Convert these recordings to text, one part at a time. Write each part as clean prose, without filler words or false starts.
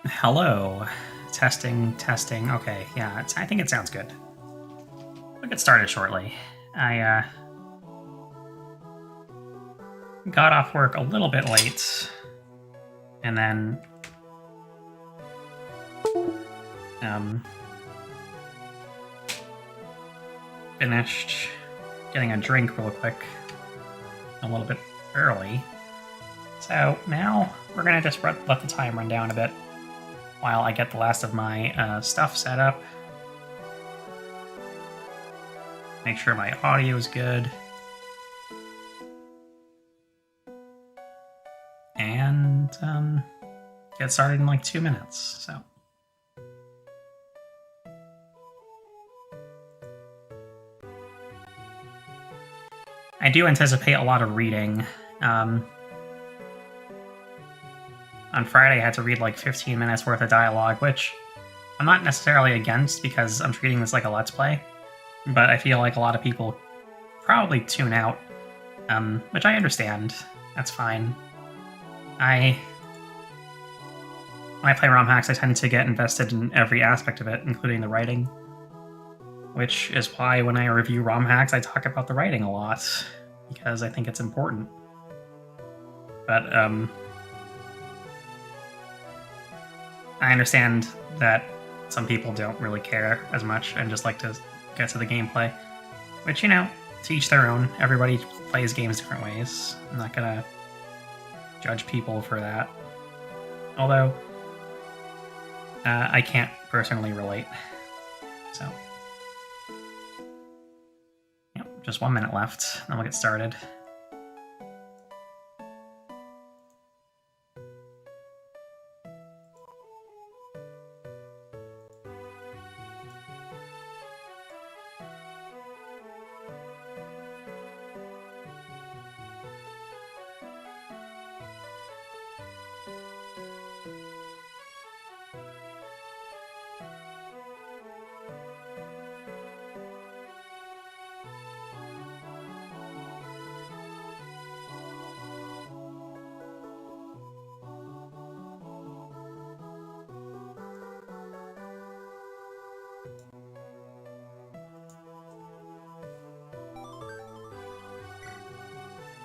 Hello. Testing, testing. Okay, yeah, I think it sounds good. We'll get started shortly. I got off work a little bit late, and then finished getting a drink real quick a little bit early. So now we're gonna just let the time run down a bit while I get the last of my stuff set up. Make sure my audio is good. And get started in like 2 minutes, so. I do anticipate a lot of reading. On Friday, I had to read like 15 minutes worth of dialogue, which I'm not necessarily against because I'm treating this like a Let's Play. But I feel like a lot of people probably tune out, which I understand. That's fine. When I play ROM hacks, I tend to get invested in every aspect of it, including the writing. Which is why when I review ROM hacks, I talk about the writing a lot, because I think it's important. But, I understand that some people don't really care as much and just like to get to the gameplay. Which, you know, to each their own. Everybody plays games different ways. I'm not gonna judge people for that. Although, I can't personally relate. So. Yep, just 1 minute left, then we'll get started.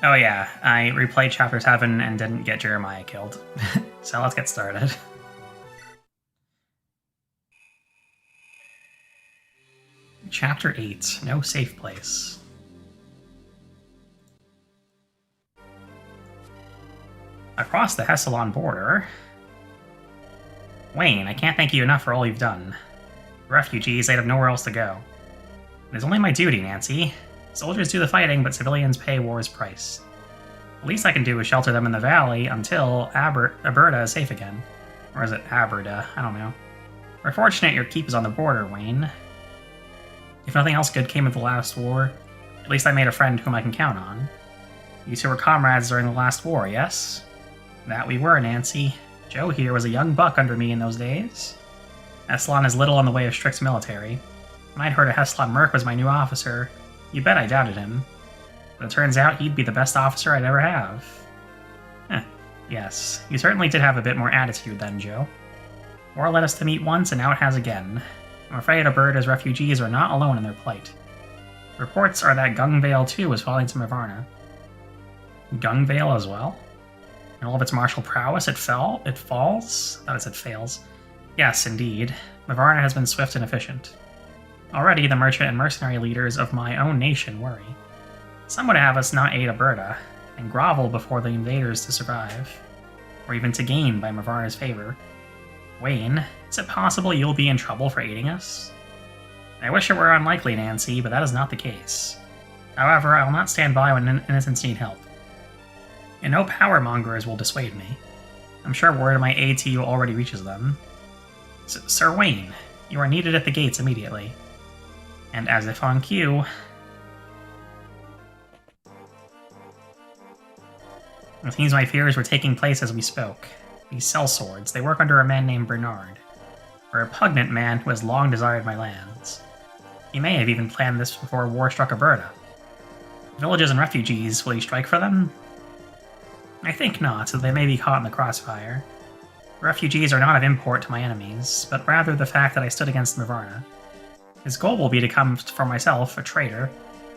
Oh yeah, I replayed Chapter 7 and didn't get Jeremiah killed. So let's get started. Chapter 8, No Safe Place. Across the Hessalon border... Wayne, I can't thank you enough for all you've done. The refugees, they'd have nowhere else to go. It is only my duty, Nancy. Soldiers do the fighting, but civilians pay war's price. The least I can do is shelter them in the valley until Aberta is safe again. Or is it Aberta? I don't know. We're fortunate your keep is on the border, Wayne. If nothing else good came of the last war, at least I made a friend whom I can count on. You two were comrades during the last war, yes? That we were, Nancy. Joe here was a young buck under me in those days. Hessalon is little in the way of strict military. When I'd heard a Hessalon merc was my new officer, you bet I doubted him. But it turns out he'd be the best officer I'd ever have. Yes, you certainly did have a bit more attitude then, Joe. War led us to meet once, and now it has again. I'm afraid Aberta's refugees are not alone in their plight. Reports are that Gungvale too is falling to Farna. Gungvale as well? In all of its martial prowess, it falls? I thought it said fails. Yes, indeed. Mavarna has been swift and efficient. Already, the merchant and mercenary leaders of my own nation worry. Some would have us not aid Aberta, and grovel before the invaders to survive, or even to gain by Mavarna's favor. Wayne, is it possible you'll be in trouble for aiding us? I wish it were unlikely, Nancy, but that is not the case. However, I will not stand by when innocents need help. And no power mongers will dissuade me. I'm sure word of my aid to you already reaches them. Sir Wayne, you are needed at the gates immediately. And as if on cue... It seems my fears were taking place as we spoke. These sellswords, they work under a man named Bernard, a repugnant man who has long desired my lands. He may have even planned this before war struck Aberta. Villages and refugees, will he strike for them? I think not, so they may be caught in the crossfire. Refugees are not of import to my enemies, but rather the fact that I stood against Mavarna. His goal will be to come for myself, a traitor,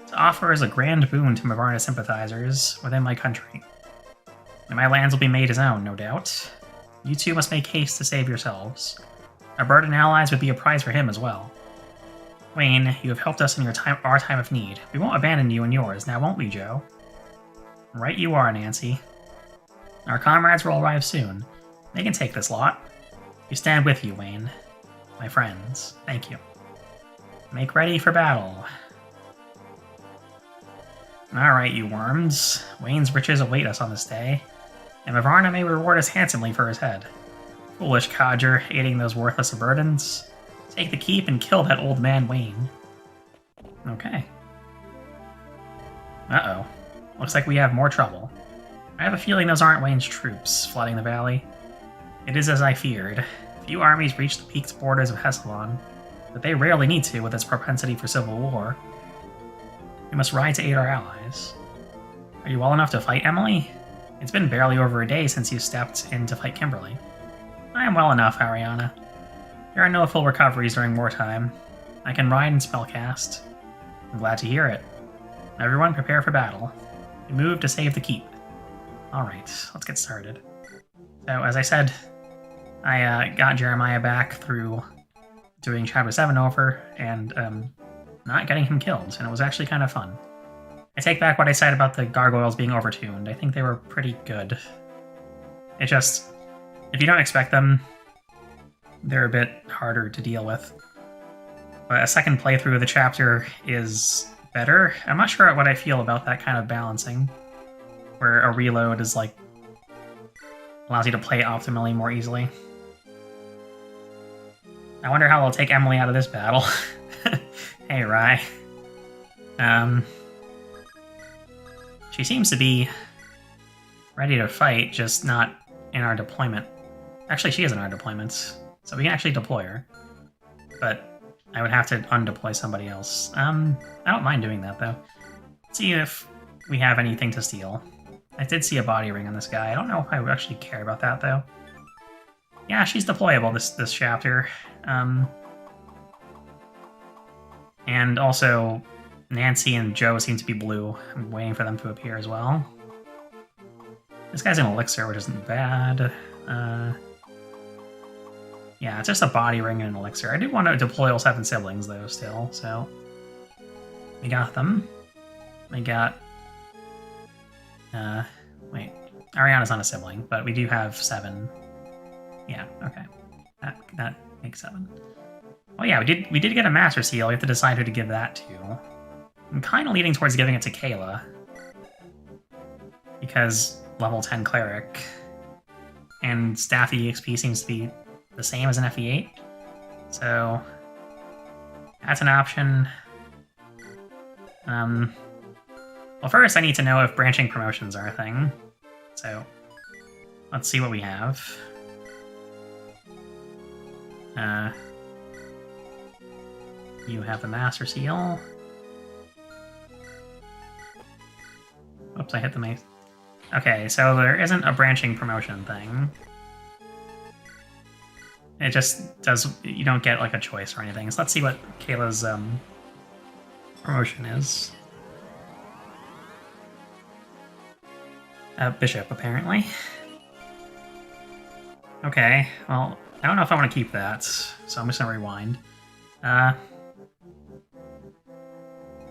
to offer as a grand boon to Mavarna sympathizers within my country. And my lands will be made his own, no doubt. You two must make haste to save yourselves. Our bird and allies would be a prize for him as well. Wayne, you have helped us in our time of need. We won't abandon you in yours, now won't we, Joe? Right you are, Nancy. Our comrades will arrive soon. They can take this lot. We stand with you, Wayne. My friends, thank you. Make ready for battle. Alright, you worms. Wayne's riches await us on this day, and Mavarna may reward us handsomely for his head. Foolish codger, aiding those worthless burdens. Take the keep and kill that old man Wayne. Okay. Uh-oh. Looks like we have more trouble. I have a feeling those aren't Wayne's troops flooding the valley. It is as I feared. Few armies reach the peaked borders of Hesselon, but they rarely need to with its propensity for civil war. We must ride to aid our allies. Are you well enough to fight, Emily? It's been barely over a day since you stepped in to fight Kimberly. I am well enough, Ariana. There are no full recoveries during wartime. I can ride and spellcast. I'm glad to hear it. Everyone prepare for battle. We move to save the keep. Alright, let's get started. So, as I said, I got Jeremiah back through doing Chapter 7 over and not getting him killed, and it was actually kind of fun. I take back what I said about the gargoyles being overtuned. I think they were pretty good. It just, if you don't expect them, they're a bit harder to deal with. But a second playthrough of the chapter is better. I'm not sure what I feel about that kind of balancing, where a reload is like allows you to play optimally more easily. I wonder how they'll take Emily out of this battle. Hey, Rye. She seems to be ready to fight, just not in our deployment. Actually, she is in our deployments, so we can actually deploy her. But I would have to undeploy somebody else. I don't mind doing that, though. Let's see if we have anything to steal. I did see a body ring on this guy. I don't know if I would actually care about that, though. Yeah, she's deployable this chapter. And also, Nancy and Joe seem to be blue. I'm waiting for them to appear as well. This guy's an elixir, which isn't bad. Yeah, it's just a body ring and an elixir. I do want to deploy all 7 siblings, though, still, so... We got them. We got... wait. Ariana's not a sibling, but we do have 7. Yeah, okay. That makes 7. Oh yeah, we did get a Master Seal. We have to decide who to give that to. I'm kind of leaning towards giving it to Kayla. Because level 10 Cleric. And Staff EXP seems to be the same as an FE8. So... that's an option. Well, first I need to know if branching promotions are a thing. So, let's see what we have. You have the Master Seal. Oops, I hit the mace. Okay, so there isn't a branching promotion thing. It just does, you don't get like a choice or anything. So let's see what Kayla's promotion is. Bishop, apparently. Okay, well, I don't know if I want to keep that, so I'm just gonna rewind.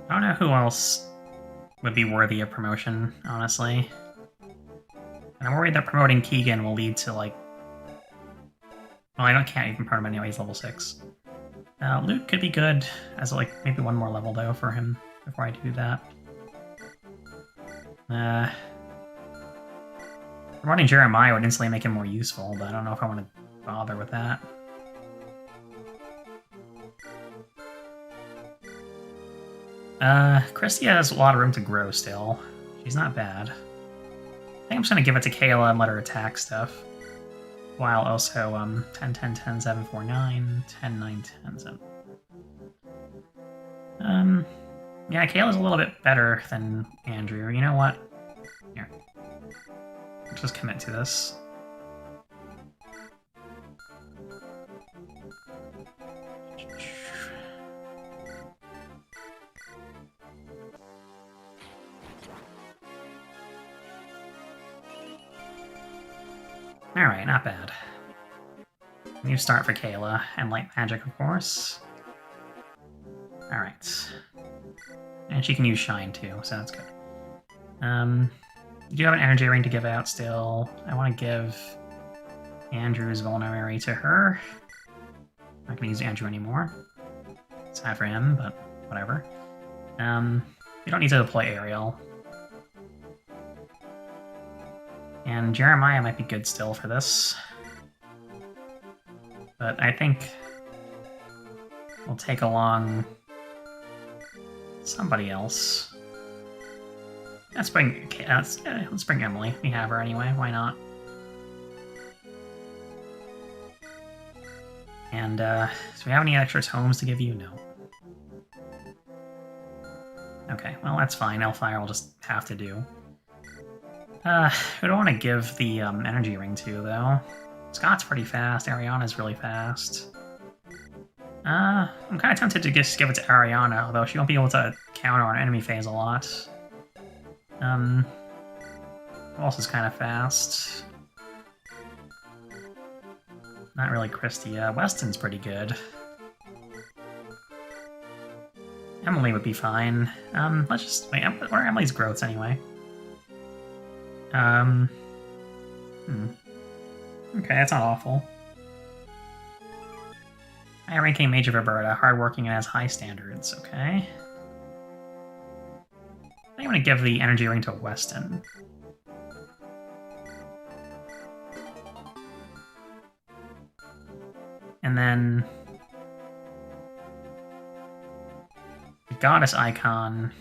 I don't know who else would be worthy of promotion, honestly. And I'm worried that promoting Keegan will lead to, like... well, I can't even promote him anyway, he's level 6. Luke could be good as, like, maybe one more level, though, for him before I do that. Promoting Jeremiah would instantly make him more useful, but I don't know if I want to bother with that. Christy has a lot of room to grow still. She's not bad. I think I'm just going to give it to Kayla and let her attack stuff. While also, 10, 10, 10, 7, 4, 9, 10, 9, 10, 7. Yeah, Kayla's a little bit better than Andrew. You know what? Here. Let's just commit to this. Alright, not bad. New start for Kayla, and light magic, of course. Alright. And she can use Shine too, so that's good. Do you have an energy ring to give out still? I want to give Andrew's vulnerary to her. I'm not going to use Andrew anymore. Sad for him, but whatever. You don't need to deploy Ariel. And Jeremiah might be good still for this. But I think we'll take along somebody else. Let's bring Emily. We have her anyway. Why not? And do we have any extra tomes to give you? No. Okay, well that's fine. Elfire will just have to do. Who do I want to give the energy ring to though? Scott's pretty fast. Ariana's really fast. I'm kind of tempted to just give it to Ariana, although she won't be able to counter on enemy phase a lot. Who else is kind of fast? Not really Christy. Weston's pretty good. Emily would be fine. Let's just wait. What are Emily's growths anyway? Okay, that's not awful. High ranking Mage of Roberta, hardworking and has high standards. Okay. I think I'm gonna give the energy ring to Weston. And then the goddess icon.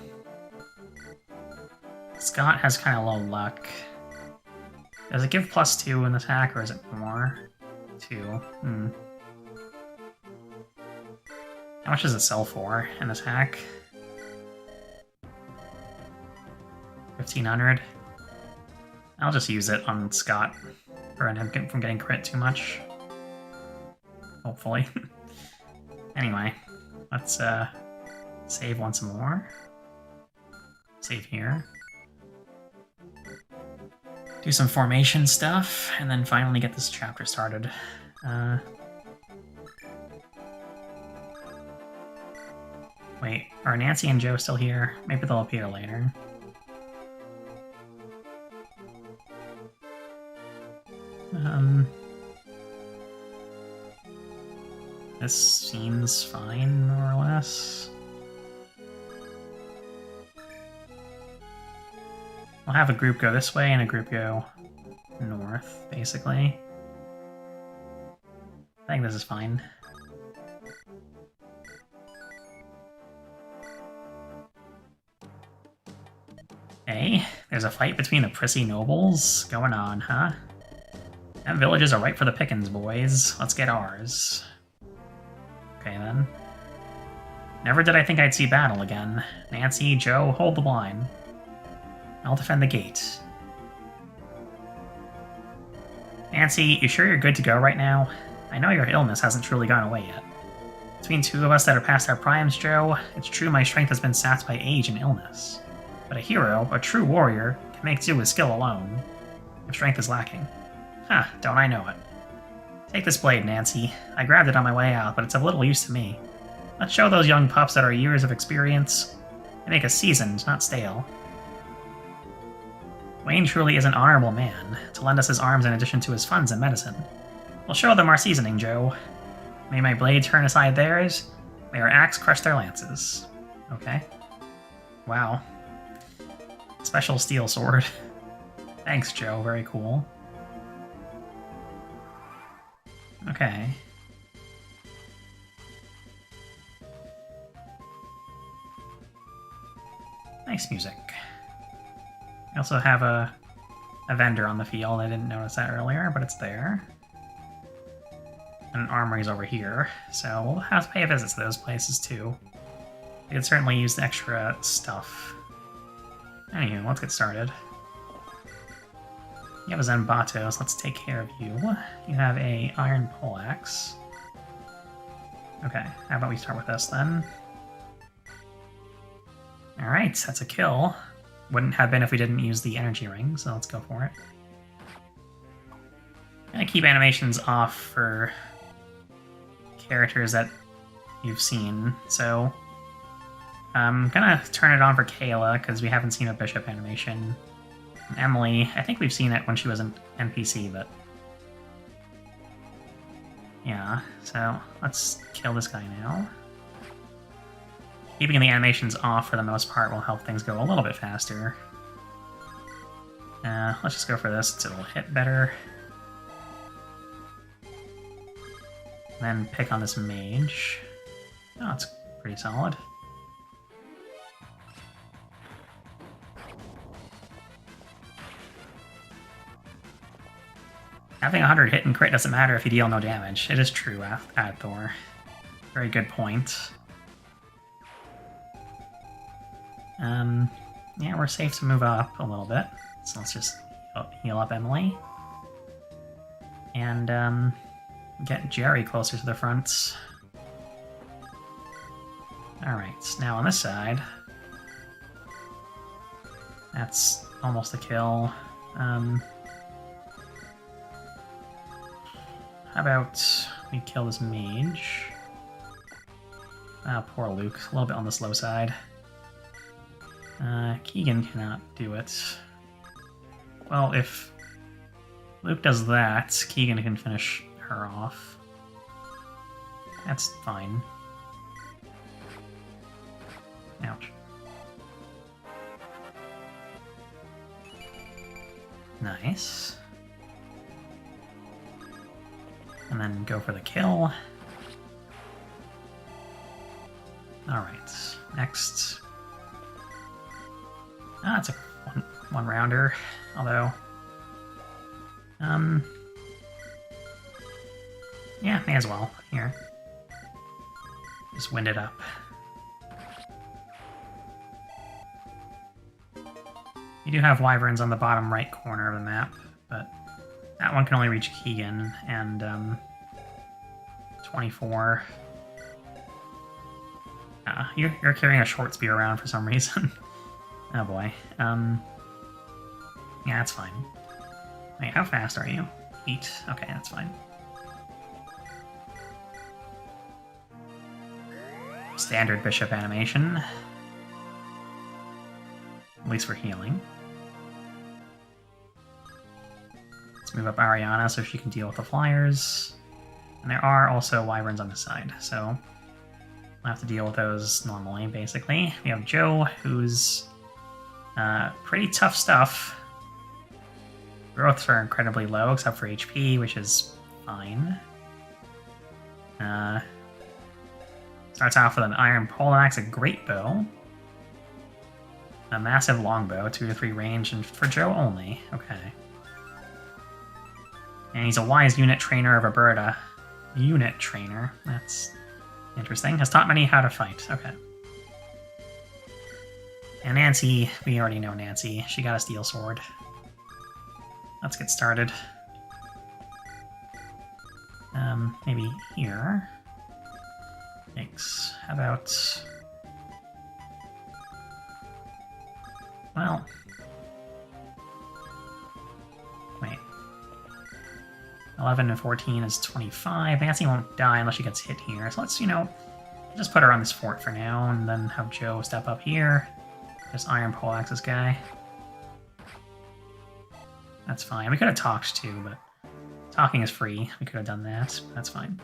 Scott has kind of low luck. Does it give +2 in attack, or is it more? 2. How much does it sell for in attack? 1,500. I'll just use it on Scott, prevent him from getting crit too much. Hopefully. Anyway, let's save once more. Save here. Do some formation stuff, and then finally get this chapter started. Wait, are Nancy and Joe still here? Maybe they'll appear later. This seems fine, more or less. We'll have a group go this way and a group go north, basically. I think this is fine. Hey, there's a fight between the prissy nobles going on, huh? Them villages are ripe for the pickings, boys. Let's get ours. Okay, then. Never did I think I'd see battle again. Nancy, Joe, hold the line. I'll defend the gate. Nancy, you sure you're good to go right now? I know your illness hasn't truly gone away yet. Between two of us that are past our primes, Joe, it's true my strength has been sapped by age and illness. But a hero, a true warrior, can make do with skill alone, if strength is lacking. Huh, don't I know it. Take this blade, Nancy. I grabbed it on my way out, but it's of little use to me. Let's show those young pups that our years of experience they make us seasoned, not stale. Wayne truly is an honorable man, to lend us his arms in addition to his funds and medicine. We'll show them our seasoning, Joe. May my blade turn aside theirs, may our axe crush their lances. Okay. Wow. Special steel sword. Thanks, Joe. Very cool. Okay. Nice music. We also have a vendor on the field. I didn't notice that earlier, but it's there. And an armory's over here, so we'll have to pay visits to those places too. We could certainly use the extra stuff. Anywho, let's get started. You have a Zenbato, so let's take care of you. You have a iron poleaxe. Okay, how about we start with this then? Alright, that's a kill. Wouldn't have been if we didn't use the energy ring, so let's go for it. gonna keep animations off for characters that you've seen, so I'm gonna turn it on for Kayla, because we haven't seen a bishop animation. And Emily, I think we've seen it when she was an NPC, but... yeah, so let's kill this guy now. Keeping the animations off for the most part will help things go a little bit faster. Let's just go for this, so it'll hit better. Then pick on this mage. Oh, it's pretty solid. Having 100 hit and crit doesn't matter if you deal no damage. It is true, Thor. Very good point. Yeah, we're safe to move up a little bit. So let's just heal up Emily. And, get Jerry closer to the front. Alright, now on this side... that's almost a kill. How about we kill this mage? Ah, poor Luke. A little bit on the slow side. Keegan cannot do it. Well, if Luke does that, Keegan can finish her off. That's fine. Ouch. Nice. And then go for the kill. Alright, next. Ah, it's a one rounder, although... yeah, may as well. Here. Just wind it up. You do have wyverns on the bottom right corner of the map, but that one can only reach Keegan, and, 24. You're carrying a short spear around for some reason. Oh boy. Yeah, that's fine. Wait, how fast are you? 8. Okay, that's fine. Standard bishop animation. At least for healing. Let's move up Ariana so she can deal with the flyers. And there are also wyverns on the side, so I'll have to deal with those normally, basically. We have Joe, who's pretty tough stuff. Growths are incredibly low, except for HP, which is fine. Starts off with an iron poleaxe, a great bow, a massive longbow, 2 to 3 range, and for Joe only. Okay. And he's a wise unit trainer of a bird. Unit trainer. That's interesting. Has taught many how to fight. Okay. And Nancy, we already know Nancy. She got a steel sword. Let's get started. Maybe here. Thanks. How about... well... wait. 11 and 14 is 25. Nancy won't die unless she gets hit here. So let's, just put her on this fort for now, and then have Joe step up here. Just iron poleaxe this guy. That's fine. We could have talked too, but talking is free. We could have done that. But that's fine.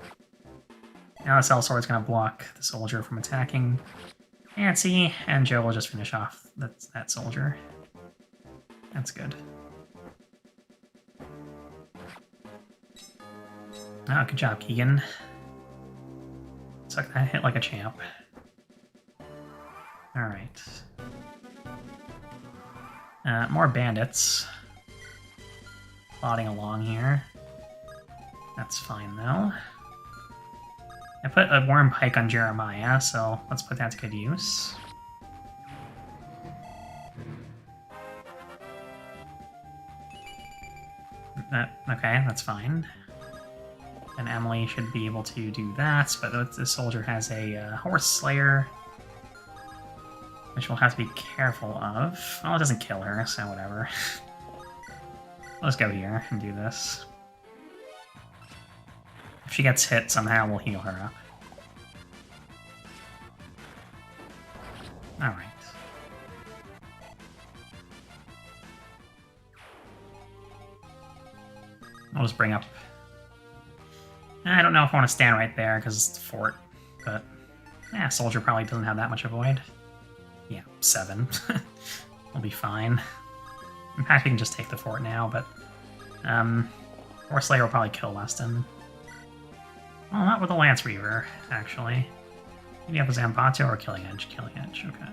Now the sellsword's going to block the soldier from attacking Nancy, and Joe will just finish off that soldier. That's good. Oh, good job, Keegan. Suck that hit like a champ. Alright. More bandits. Plodding along here. That's fine, though. I put a worm pike on Jeremiah, so let's put that to good use. Okay, that's fine. And Emily should be able to do that, but the soldier has a horse slayer, which we'll have to be careful of. Well, it doesn't kill her, so whatever. Let's go here and do this. If she gets hit, somehow we'll heal her up. Alright. I'll just bring up... I don't know if I want to stand right there, because it's the fort, but... Yeah, soldier probably doesn't have that much avoid. Yeah, 7. We'll be fine. In fact, we can just take the fort now, but... Force Slayer will probably kill Weston. Well, not with a Lance Reaver, actually. Maybe have a Zambato or Killing Edge. Killing Edge, okay.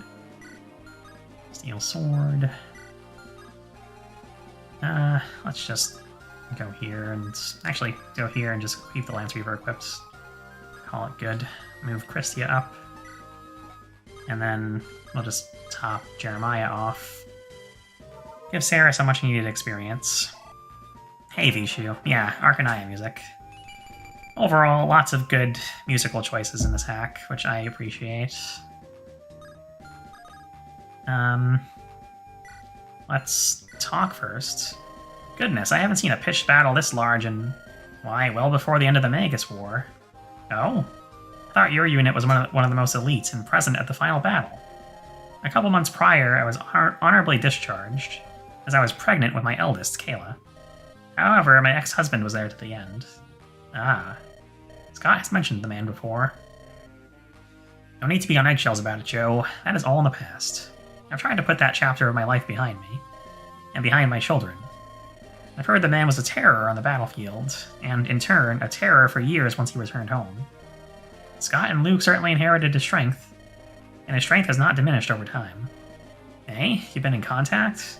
Steel Sword. Let's just go here and... Actually, go here and just keep the Lance Reaver equipped. Call it good. Move Christia up. And then we'll just top Jeremiah off. Give Sarah so much needed experience. Hey, Vishu. Yeah, Arcanaya music. Overall, lots of good musical choices in this hack, which I appreciate. Let's talk first. Goodness, I haven't seen a pitched battle this large in, why, well before the end of the Magus War. Oh? I thought your unit was one of the most elite and present at the final battle. A couple months prior, I was honorably discharged, as I was pregnant with my eldest, Kayla. However, my ex-husband was there to the end. Ah. Scott has mentioned the man before. No need to be on eggshells about it, Joe. That is all in the past. I've tried to put that chapter of my life behind me, and behind my children. I've heard the man was a terror on the battlefield, and in turn, a terror for years once he returned home. Scott and Luke certainly inherited his strength, and his strength has not diminished over time. Eh? You've been in contact?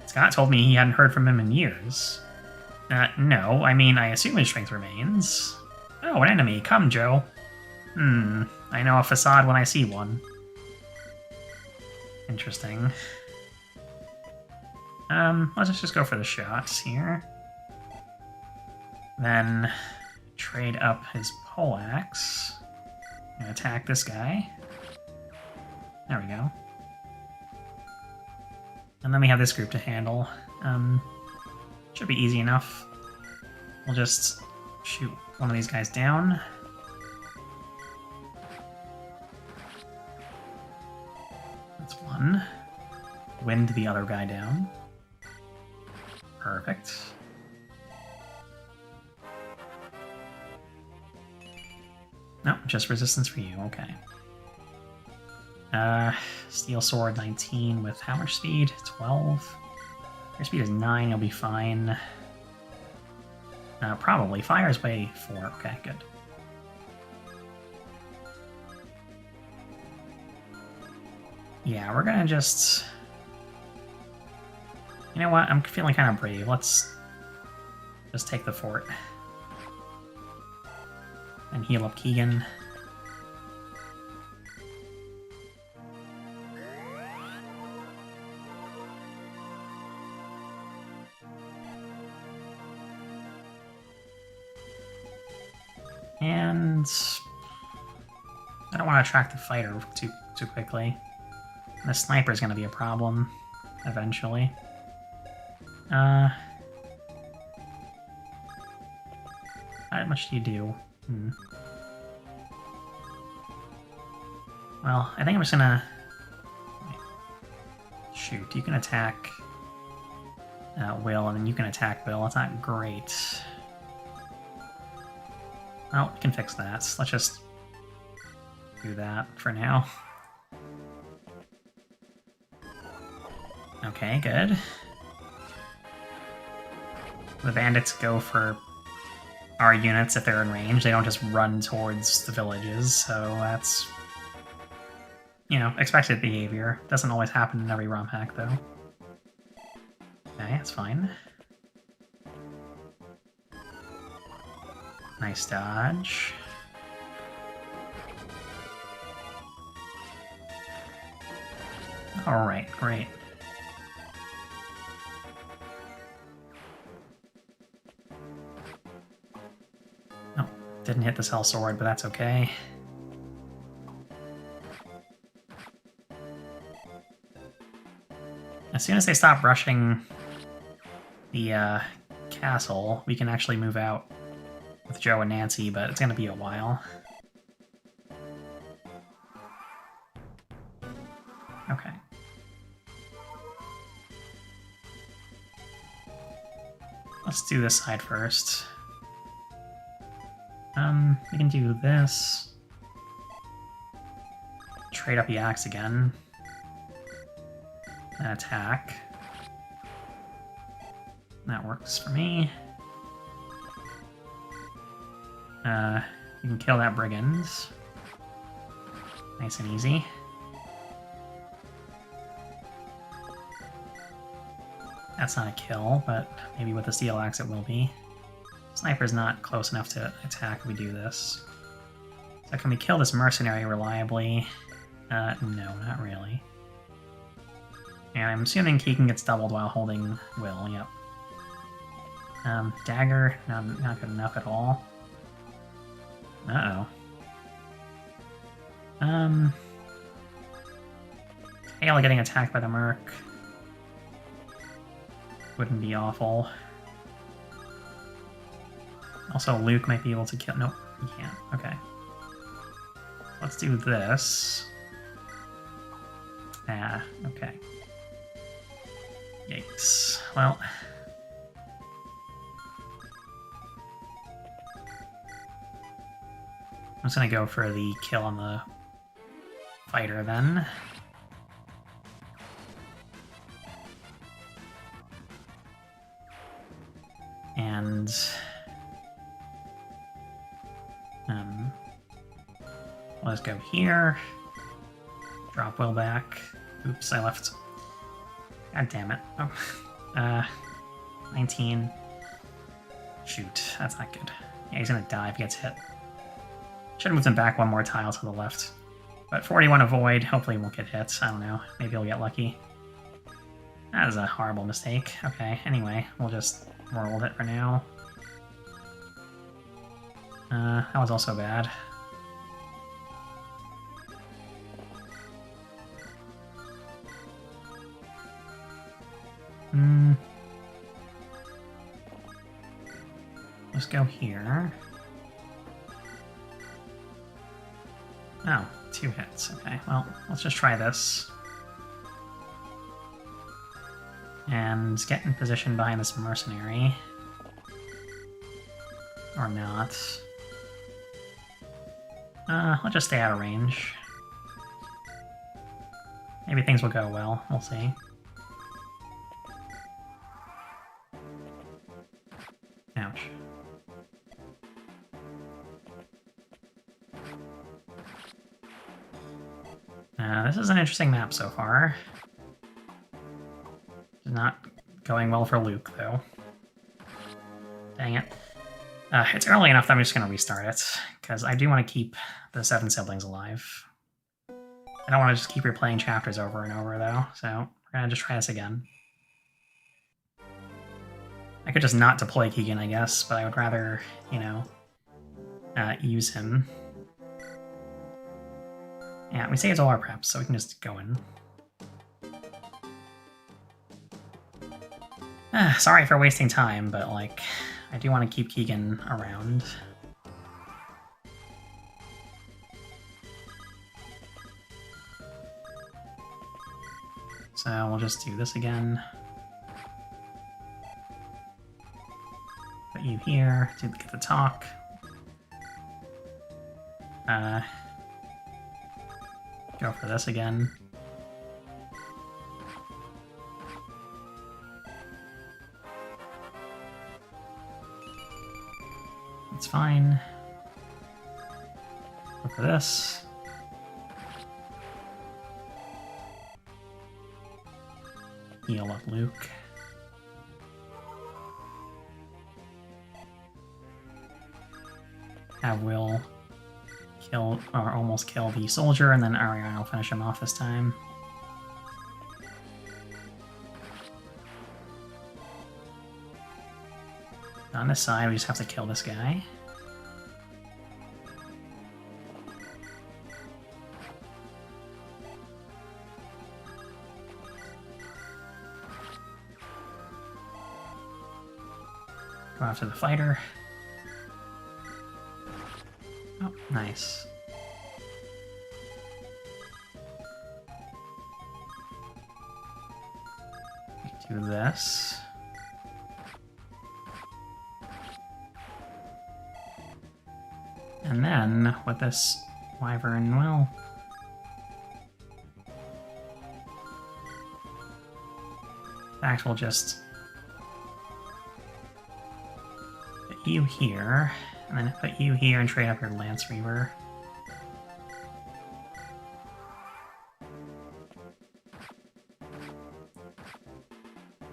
Scott told me he hadn't heard from him in years. No, I mean, I assume his strength remains. Oh, an enemy. Come, Joe. I know a facade when I see one. Interesting. Let's just go for the shots here. Then trade up his poleaxe. And attack this guy. There we go. And then we have this group to handle. Should be easy enough. We'll just shoot one of these guys down. That's one. Wind the other guy down. Perfect. No, just resistance for you, okay. Steel Sword 19 with how much speed? 12? Your speed is 9, you'll be fine. Probably. Fire's way 4, okay, good. Yeah, we're gonna just... You know what? I'm feeling kind of brave. Let's just take the fort. And heal up Keegan. And I don't want to attract the fighter too quickly. The sniper is going to be a problem eventually. How much do you do? Well, I think I'm just gonna... Shoot, you can attack Will, and then you can attack Bill. That's not great. Well, we can fix that. Let's just do that for now. Okay, good. The bandits go for our units if they're in range. They don't just run towards the villages, so that's, you know, expected behavior. Doesn't always happen in every ROM hack, though. Okay, that's fine. Nice dodge. Alright, great. Oh, didn't hit the Cell Sword, but that's okay. As soon as they stop rushing the castle, we can actually move out with with Joe and Nancy, but it's going to be a while. Okay. Let's do this side first. We can do this. Trade up the axe again. Then attack. That works for me. You can kill that brigand. Nice and easy. That's not a kill, but maybe with the steel axe it will be. Sniper's not close enough to attack if we do this. So can we kill this mercenary reliably? No, not really. And I'm assuming Keegan gets doubled while holding Will, yep. Dagger, not good enough at all. Uh-oh. Hale getting attacked by the Merc wouldn't be awful. Also, Luke might be able to kill... Nope, he can't. Okay. Let's do this. Ah, okay. Yikes. Well... I'm just gonna go for the kill on the fighter then. And let's go here. Drop Will back. Oops, I left. God damn it. Oh. 19. Shoot, that's not good. Yeah, he's gonna die if he gets hit. Should have moved him back one more tile to the left. But 41 avoid, hopefully he won't get hit. I don't know. Maybe he'll get lucky. That is a horrible mistake. Okay, anyway, we'll just roll with it for now. That was also bad. Let's go here. Oh, 2 hits. Okay, well, let's just try this. And get in position behind this mercenary. Or not. Let's just stay out of range. Maybe things will go well. We'll see. Ouch. This is an interesting map so far. Not going well for Luke, though. Dang it. It's early enough that I'm just going to restart it, because I do want to keep the 7 siblings alive. I don't want to just keep replaying chapters over and over, though, so we're going to just try this again. I could just not deploy Keegan, I guess, but I would rather, you know, use him. Yeah, we saved all our preps, so we can just go in. Sorry for wasting time, but, like, I do want to keep Keegan around. So we'll just do this again. Put you here to get the talk. Go for this again. It's fine. Go for this. Heal up Luke. Have Will kill, or almost kill the soldier, and then Ariana will finish him off this time. On this side, we just have to kill this guy. Go after the fighter. Nice. Do this. And then, with this wyvern, well... in fact, we'll just... put you here, and then put you here and trade up your Lance Reaver.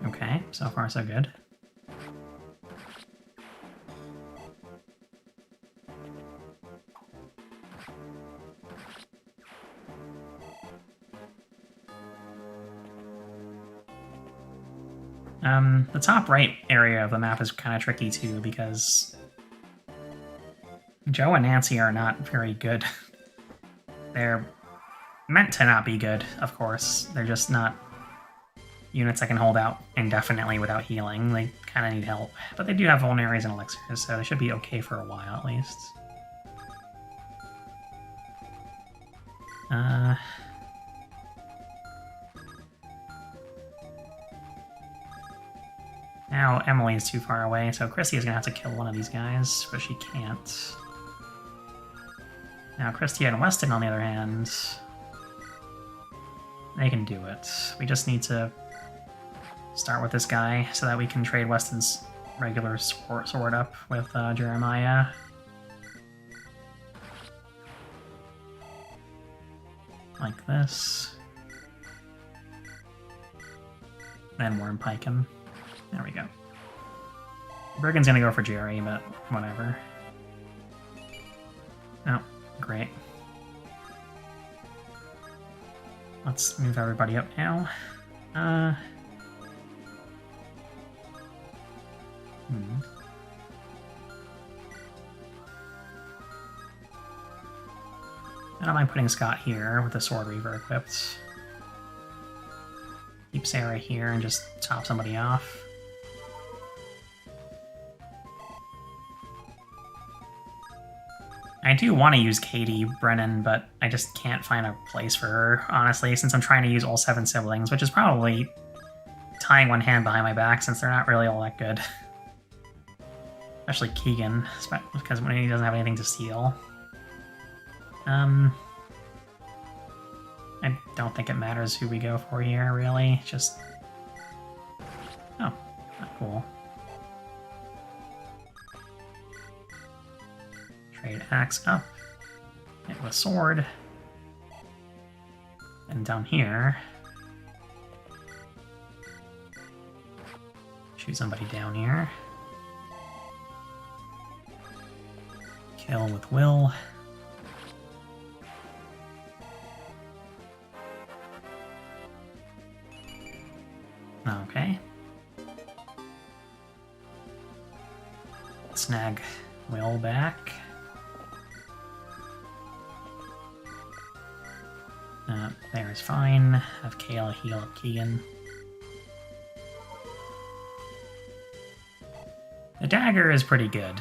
Okay, so far so good. The top right area of the map is kind of tricky too, because Joe and Nancy are not very good. They're meant to not be good, of course. They're just not units that can hold out indefinitely without healing. They kind of need help. But they do have vulneraries and elixirs, so they should be okay for a while at least. Now Emily is too far away, so Chrissy is going to have to kill one of these guys, but she can't. Now Christy and Weston, on the other hand, they can do it. We just need to start with this guy so that we can trade Weston's regular sword up with Jeremiah. Like this. Then Worm Pike him. There we go. Brigand's gonna go for Jerry, but whatever. Oh, great. Let's move everybody up now. I don't mind putting Scott here with the Sword Reaver equipped. Keep Sarah here and just top somebody off. I do want to use Katie Brennan, but I just can't find a place for her, honestly, since I'm trying to use all 7 siblings, which is probably tying one hand behind my back since they're not really all that good. Especially Keegan, because when he doesn't have anything to steal. I don't think it matters who we go for here, really. Just... oh, not cool. Trade axe up. Hit with sword. And down here... shoot somebody down here. Kill with will. Okay. Snag Will back. There's fine. Have Kayla heal up Keegan. The dagger is pretty good.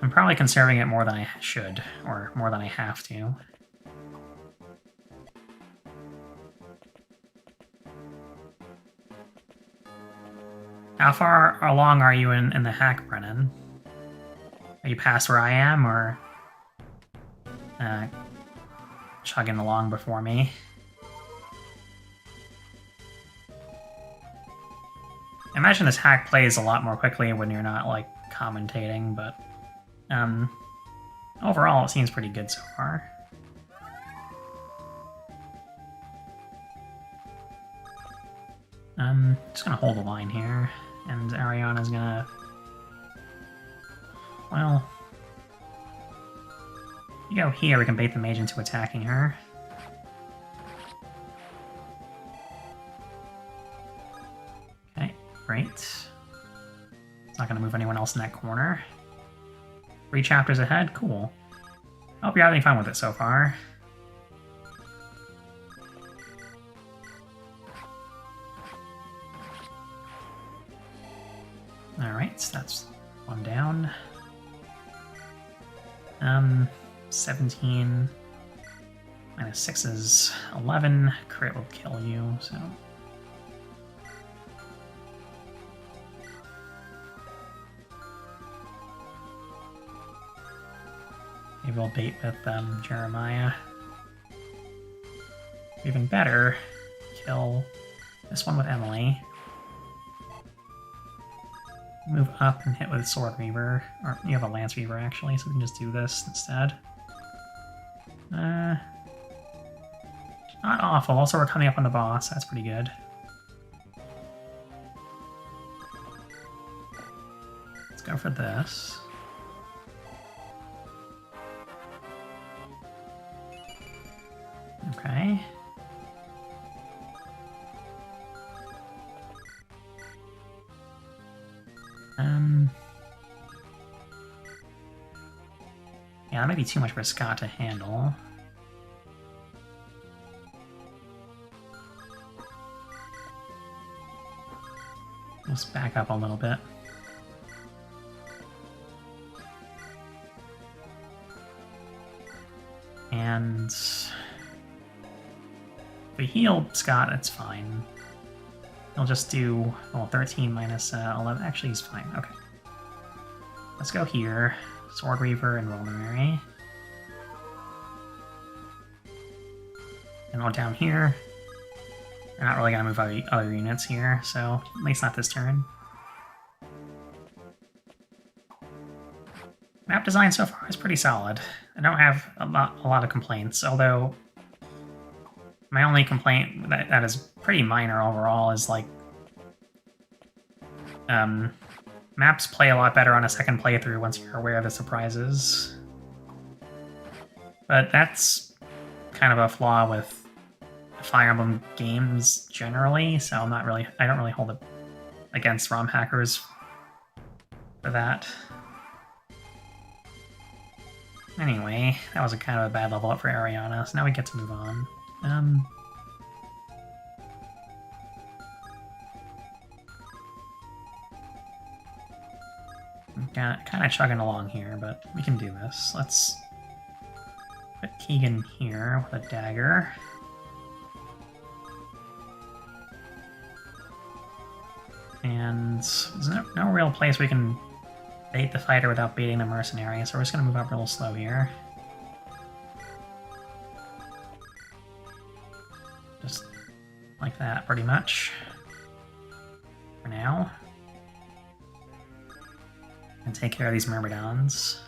I'm probably conserving it more than I should, or more than I have to. How far along are you in the hack, Brennan? Are you past where I am, or chugging along before me? I imagine this hack plays a lot more quickly when you're not, like, commentating, but overall it seems pretty good so far. Just gonna hold the line here, and Ariana's gonna... well... you go here, we can bait the mage into attacking her. Okay, great. It's not gonna move anyone else in that corner. 3 chapters ahead? Cool. I hope you're having fun with it so far. that's one down. 17 minus 6 is 11. Crit will kill you, so... Maybe we'll bait with Jeremiah. Even better, kill this one with Emily. Move up and hit with Sword Reaver. Or you have a Lance Reaver actually, so we can just do this instead. Not awful. Also, we're coming up on the boss. That's pretty good. Let's go for this. Okay. Yeah, that might be too much for Scott to handle. Let's back up a little bit. And if we heal Scott, that's fine. He'll just do, well, 13 minus 11. Actually, he's fine. Okay. Let's go here. Sword Reaver and Rollmary. And all down here. We're not really going to move other units here, so at least not this turn. Map design so far is pretty solid. I don't have a lot of complaints, although my only complaint that is pretty minor overall is like maps play a lot better on a second playthrough once you're aware of the surprises. But that's kind of a flaw with Fire Emblem games generally, so I don't really hold it against ROM hackers for that. Anyway, that was a kind of a bad level up for Ariana, so now we get to move on. Kind of chugging along here, but we can do this. Let's put Keegan here with a dagger. And there's no real place we can bait the fighter without baiting the mercenary, so we're just going to move up real slow here. Just like that, pretty much. For now. And take care of these Myrmidons.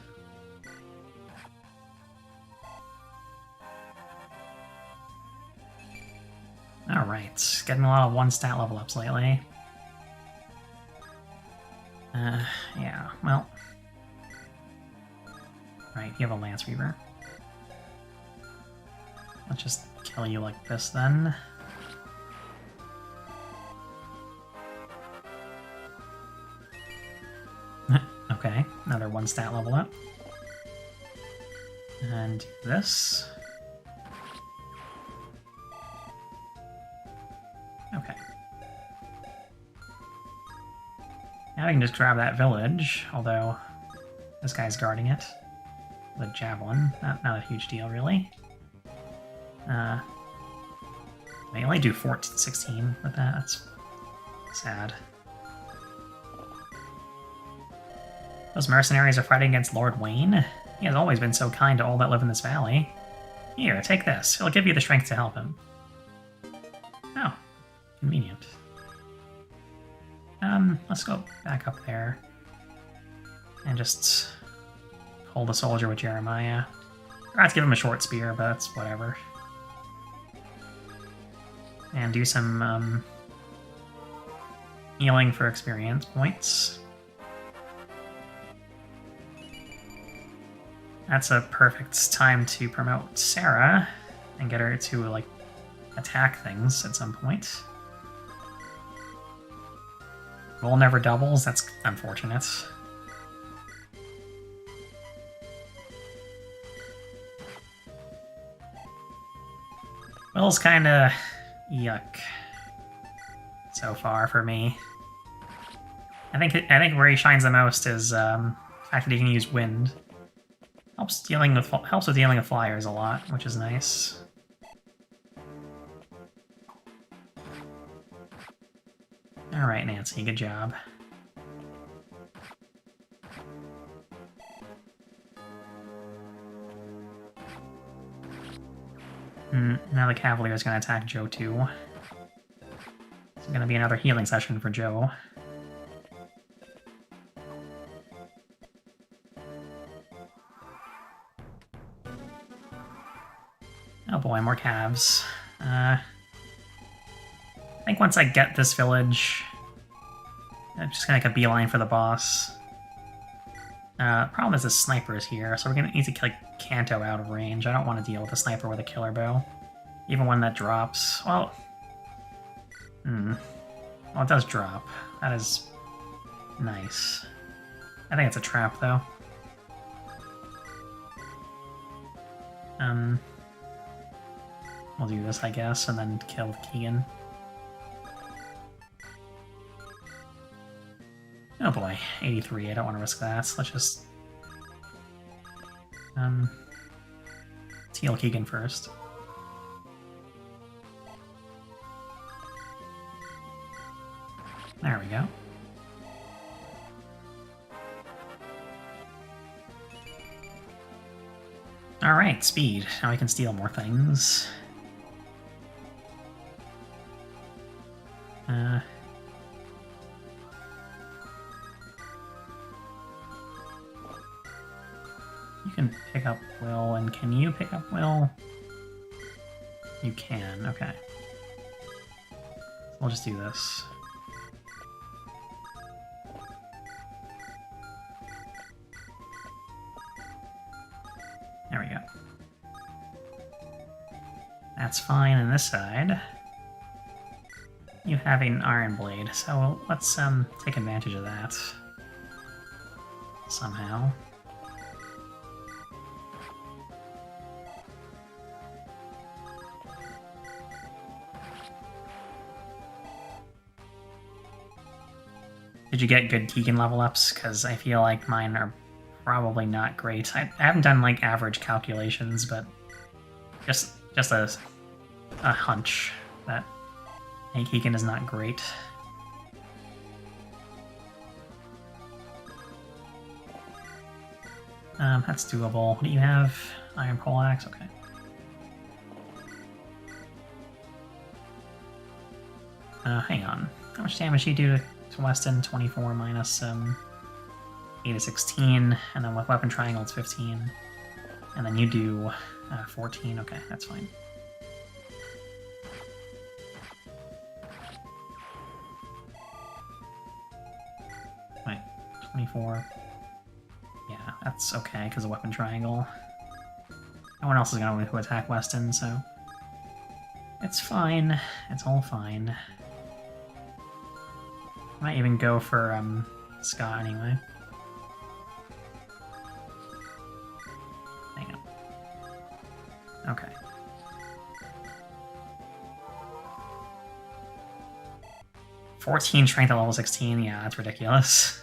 Alright, getting a lot of 1-stat level ups lately. Yeah, well... Right, you have a Lance Reaver. Let's just kill you like this then. Okay, another 1-stat level up. And do this. Okay. Now we can just grab that village, although this guy's guarding it. The javelin, not a huge deal really. They only do 16 with that, that's sad. Those mercenaries are fighting against Lord Wayne. He has always been so kind to all that live in this valley. Here, take this. It'll give you the strength to help him. Oh, convenient. Let's go back up there. And just hold a soldier with Jeremiah. Forgot to give him a short spear, but that's whatever. And do some, healing for experience points. That's a perfect time to promote Sarah and get her to, like, attack things at some point. Roll never doubles, that's unfortunate. Will's kinda yuck so far for me. I think where he shines the most is the fact that he can use wind. Helps with dealing with flyers a lot, which is nice. All right, Nancy, good job. Now the Cavalier is going to attack Joe too. It's going to be another healing session for Joe. Oh boy, more calves. I think once I get this village, I'm just gonna make a beeline for the boss. Problem is the sniper is here, so we're gonna need to kill Kanto out of range. I don't want to deal with a sniper with a killer bow. Even when that drops. Well, well, it does drop. That is nice. I think it's a trap, though. We'll do this, I guess, and then kill Keegan. Oh boy, 83, I don't want to risk that, so let's just... let's heal Keegan first. There we go. Alright, speed. Now we can steal more things. You can pick up Will, and can you pick up Will? You can, okay. We'll just do this. There we go. That's fine on this side. You have an Iron Blade, so let's take advantage of that. Somehow. Did you get good Keegan level ups? Because I feel like mine are probably not great. I haven't done like average calculations, but just a hunch that Keegan is not great. That's doable. What do you have? Iron Poleaxe? Okay. Hang on. How much damage do you do to Weston? 24 minus 8 is 16, and then with Weapon Triangle it's 15. And then you do 14. Okay, that's fine. Wait, 24. Yeah, that's okay because of Weapon Triangle. No one else is going to attack Weston, so it's fine. It's all fine. Might even go for Scott anyway. Hang on. Okay. $14 strength at level 16, yeah, that's ridiculous.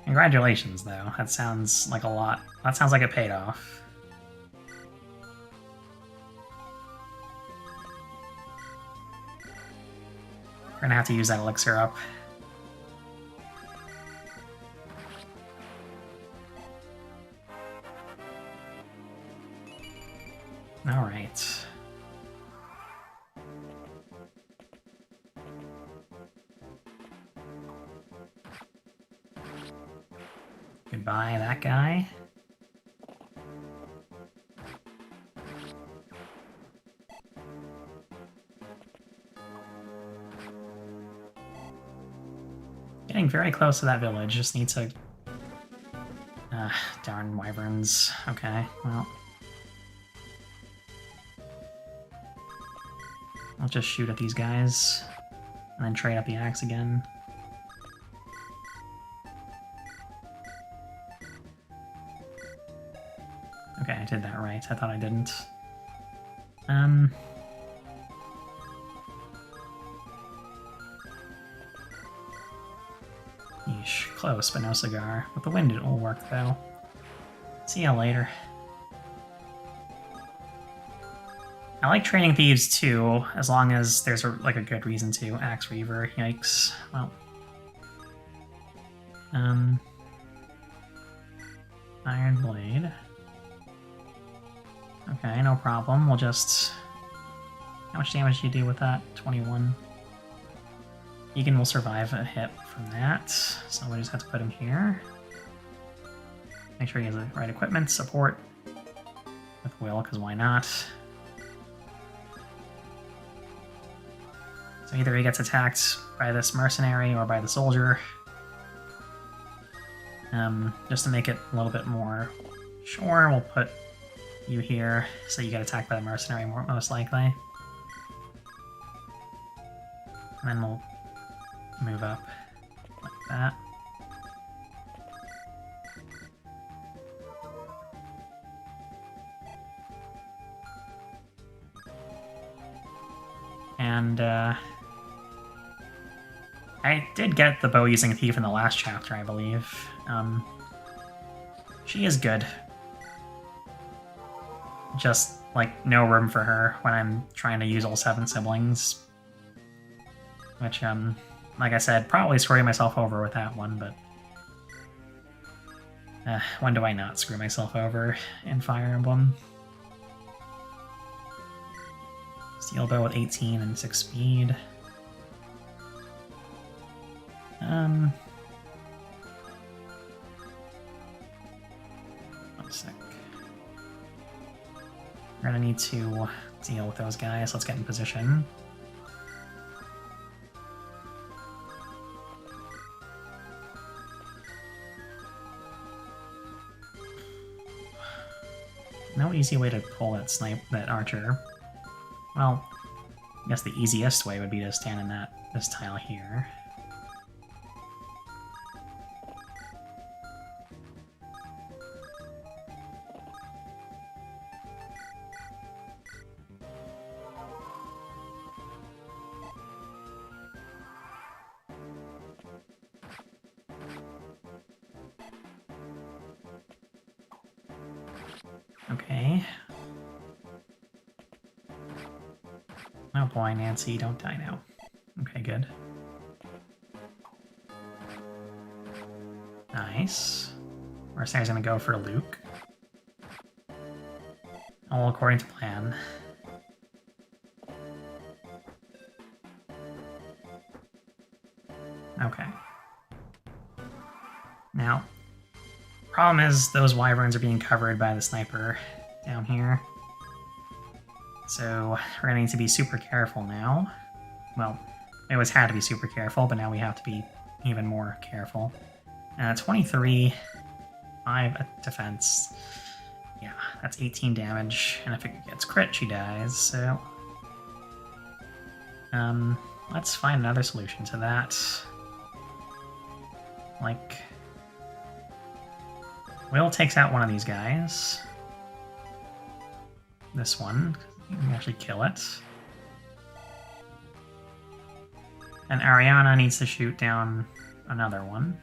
Congratulations, though. That sounds like a lot. That sounds like it paid off. We're gonna have to use that elixir up. Alright. Goodbye, that guy. Getting very close to that village, just need to... darn wyverns. Okay, well... I'll just shoot at these guys, and then trade up the axe again. Okay, I did that right. I thought I didn't. close, but no cigar. With the wind, it will work, though. See ya later. I like training thieves, too, as long as there's a good reason to. Axe Reaver, yikes. Well. Iron Blade. Okay, no problem. We'll just... How much damage do you do with that? 21. Egan will survive a hit from that, so we just have to put him here. Make sure he has the right equipment, support with Will, because why not? So either he gets attacked by this mercenary or by the soldier. Just to make it a little bit more sure, we'll put you here so you get attacked by the mercenary most likely. And then we'll move up like that. And I did get the bow using thief in the last chapter, I believe. She is good. Just, no room for her when I'm trying to use all 7 siblings. Which, like I said, probably screwing myself over with that one, but... when do I not screw myself over in Fire Emblem? Steel bow with 18 and 6 speed. One sec. We're gonna need to deal with those guys. Let's get in position. No easy way to pull that archer. Well, I guess the easiest way would be to stand in this tile here. Okay. Oh boy, Nancy, don't die now. Okay, good. Nice. Mercenary's gonna go for Luke. All according to plan. Okay. Now, problem is those wyverns are being covered by the sniper down here. So we're gonna need to be super careful now. Well, we always had to be super careful, but now we have to be even more careful. 23, 5 defense. Yeah, that's 18 damage, and if it gets crit, she dies, so... let's find another solution to that. Will takes out one of these guys. This one, you can actually kill it. And Ariana needs to shoot down another one.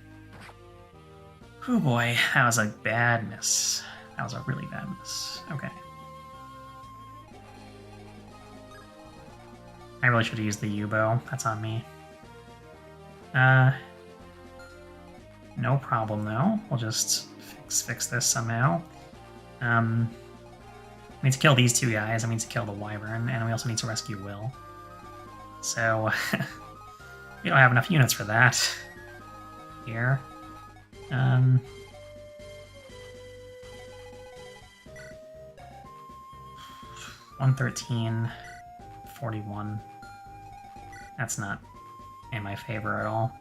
Oh boy, that was a bad miss. That was a really bad miss. Okay. I really should have used the U-bow. That's on me. No problem though. We'll just fix this somehow. We need to kill these two guys. I need to kill the wyvern, and we also need to rescue Will. So we don't have enough units for that here. 113, 41. That's not in my favor at all.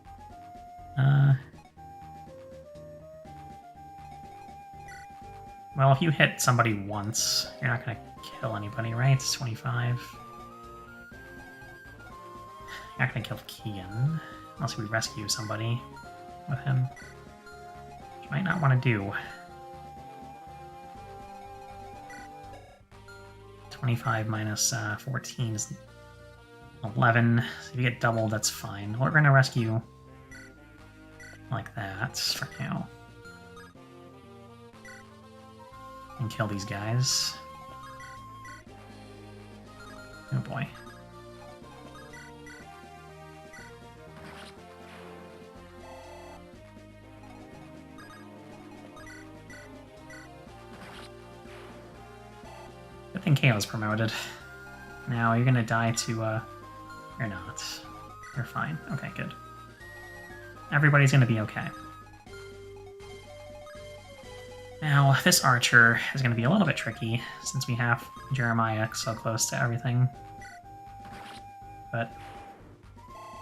Well, if you hit somebody once, you're not going to kill anybody, right? It's 25. You're not going to kill Kean, unless we rescue somebody with him. Which you might not want to do. 25 minus 14 is 11. So if you get doubled, that's fine. We're going to rescue like that for now. And kill these guys. Oh boy. Good thing KO's promoted. Now you're gonna die to, you're not. You're fine. Okay, good. Everybody's gonna be okay. Now, this archer is gonna be a little bit tricky, since we have Jeremiah so close to everything. But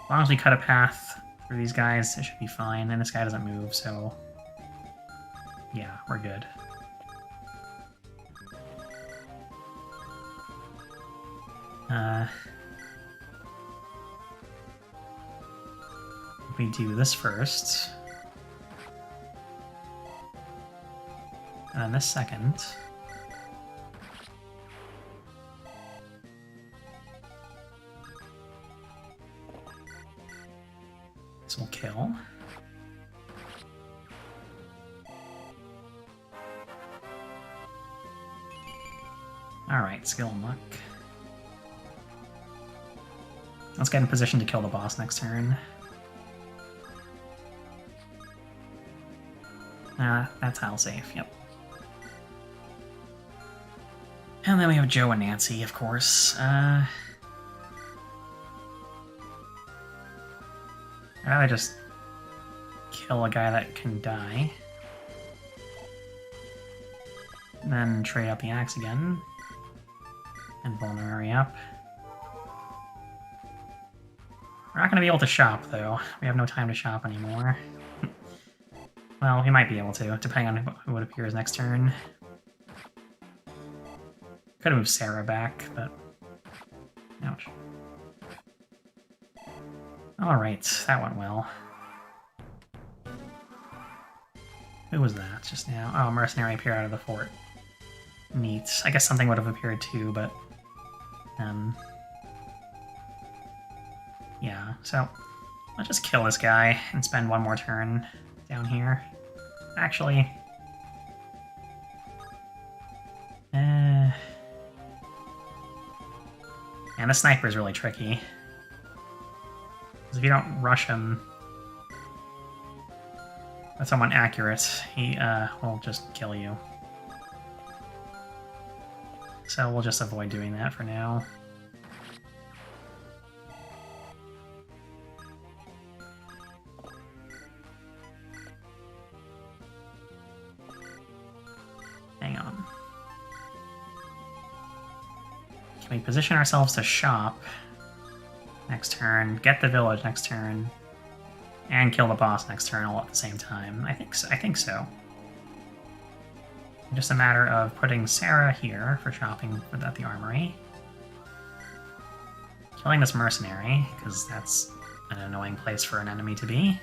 as long as we cut a path through these guys, it should be fine, and this guy doesn't move, so yeah, we're good. We do this first, and then this second. This will kill. Alright, skill luck. Let's get in position to kill the boss next turn. That's tile safe, yep. And then we have Joe and Nancy, of course. I'd rather just kill a guy that can die. And then trade out the axe again. And vulnerary up. We're not going to be able to shop, though. We have no time to shop anymore. Well, we might be able to, depending on who it appears next turn. Could have moved Sarah back, but... ouch. Alright, that went well. Who was that just now? Oh, mercenary appeared out of the fort. Neat. I guess something would have appeared too, but... yeah, so... let's just kill this guy and spend one more turn down here. Actually... and the sniper is really tricky. Because if you don't rush him with someone accurate, he will just kill you. So we'll just avoid doing that for now. Hang on. Can we position ourselves to shop next turn, get the village next turn, and kill the boss next turn all at the same time? I think so. Just a matter of putting Sarah here for shopping at the armory. Killing this mercenary, because that's an annoying place for an enemy to be.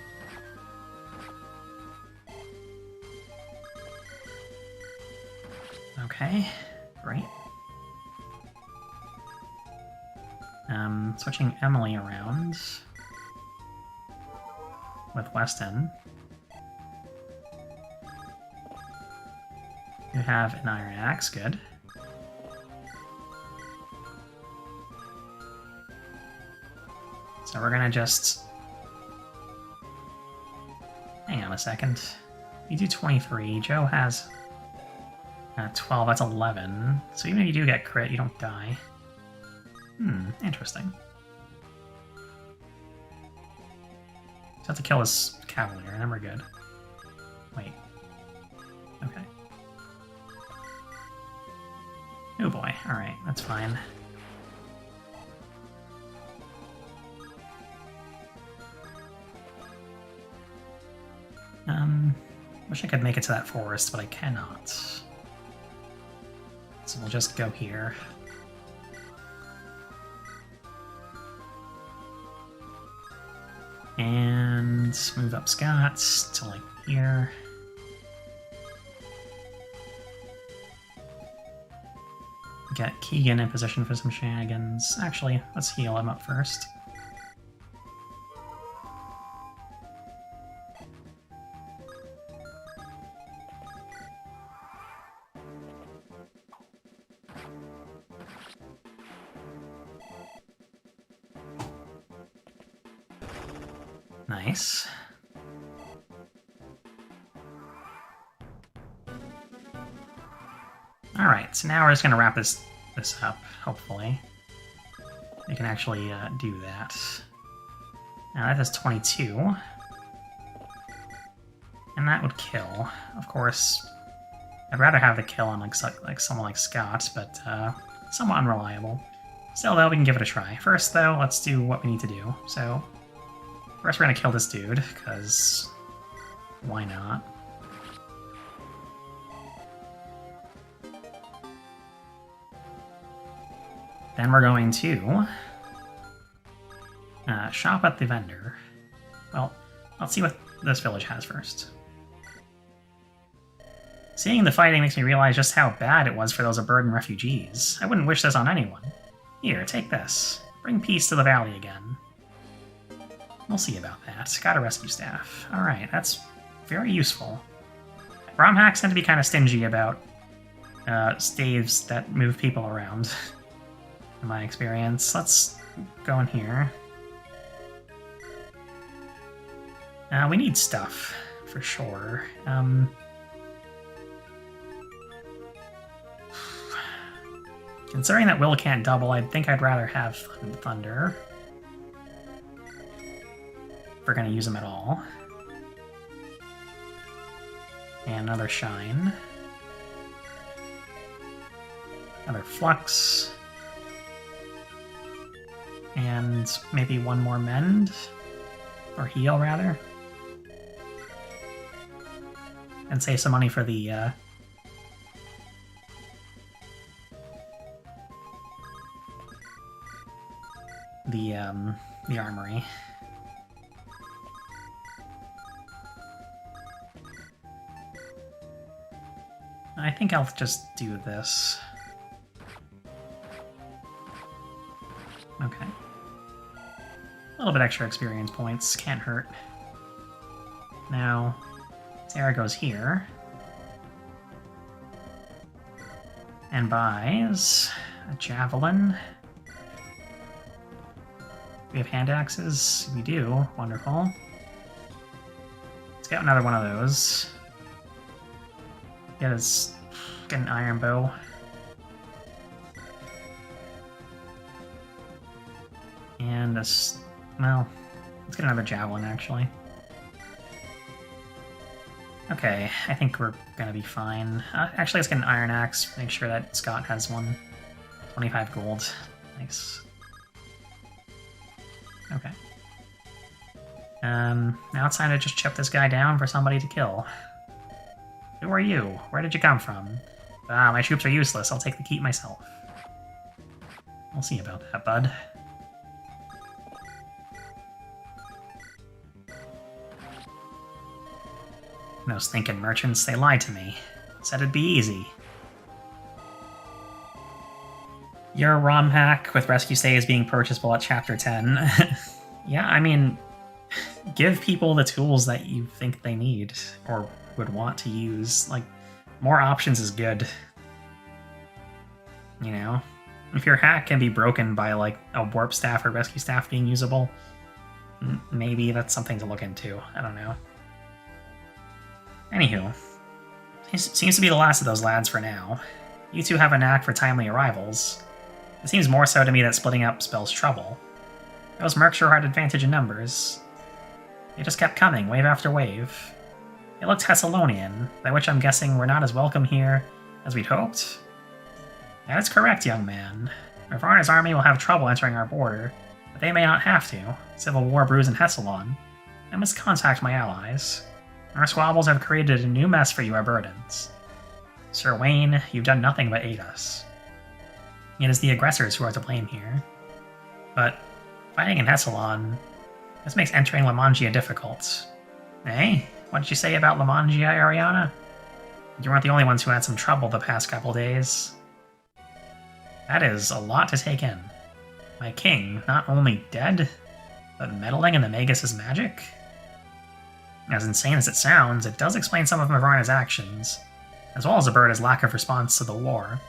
Okay, great. Switching Emily around with Weston. You have an iron axe, good. So we're gonna just... hang on a second. You do 23, Joe has 12, that's 11. So even if you do get crit, you don't die. Interesting. Just have to kill this cavalier, and then we're good. Wait. Okay. Oh boy, alright, that's fine. Wish I could make it to that forest, but I cannot. So we'll just go here. And move up Scott to like here. Get Keegan in position for some shenanigans. Actually, let's heal him up first. Nice. Alright, so now we're just going to wrap this up, hopefully. We can actually do that. Now that is 22. And that would kill. Of course, I'd rather have the kill on like someone like Scott, but somewhat unreliable. Still, though, we can give it a try. First, though, let's do what we need to do. So, first we're going to kill this dude, because why not? Then we're going to shop at the vendor. Well, let's see what this village has first. Seeing the fighting makes me realize just how bad it was for those burdened refugees. I wouldn't wish this on anyone. Here, take this. Bring peace to the valley again. We'll see about that. Got a rescue staff. Alright, that's very useful. ROM hacks tend to be kind of stingy about staves that move people around, in my experience. Let's go in here. We need stuff, for sure. Considering that Will can't double, I think I'd rather have Thunder. If we're going to use them at all. And another Shine. Another Flux. And maybe one more Mend. Or Heal, rather. And save some money for the armory. I think I'll just do this. Okay. A little bit extra experience points, can't hurt. Now, Sarah goes here. And buys a javelin. We have hand axes? We do. Wonderful. Let's get another one of those. Get an iron bow. And well, let's get another javelin, actually. Okay, I think we're gonna be fine. Actually, let's get an iron axe. Make sure that Scott has one. 25 gold. Nice. Okay. Now it's time to just chip this guy down for somebody to kill. Who are you? Where did you come from? Ah, my troops are useless. I'll take the keep myself. We'll see about that, bud. Those thinking merchants, they lied to me. Said it'd be easy. Your ROM hack with rescue stays being purchasable at Chapter 10. Yeah, I mean, give people the tools that you think they need or would want to use. Like, more options is good. You know? If your hack can be broken by, like, a warp staff or rescue staff being usable, maybe that's something to look into. I don't know. Anywho, seems to be the last of those lads for now. You two have a knack for timely arrivals. It seems more so to me that splitting up spells trouble. Those mercs sure had advantage in numbers. They just kept coming, wave after wave. They looked Thessalonian, by which I'm guessing we're not as welcome here as we'd hoped. That is correct, young man. Farna's army will have trouble entering our border, but they may not have to. Civil war brews in Hessalon. I must contact my allies. Our squabbles have created a new mess for you, our burdens. Sir Wayne, you've done nothing but aid us. It is the aggressors who are to blame here. But fighting in Hessalon, this makes entering La Mangia difficult. Eh? What did you say about La Mangia, Ariana? You weren't the only ones who had some trouble the past couple days. That is a lot to take in. My king, not only dead, but meddling in the Magus' magic? As insane as it sounds, it does explain some of Mavarna's actions, as well as Alberta's lack of response to the war.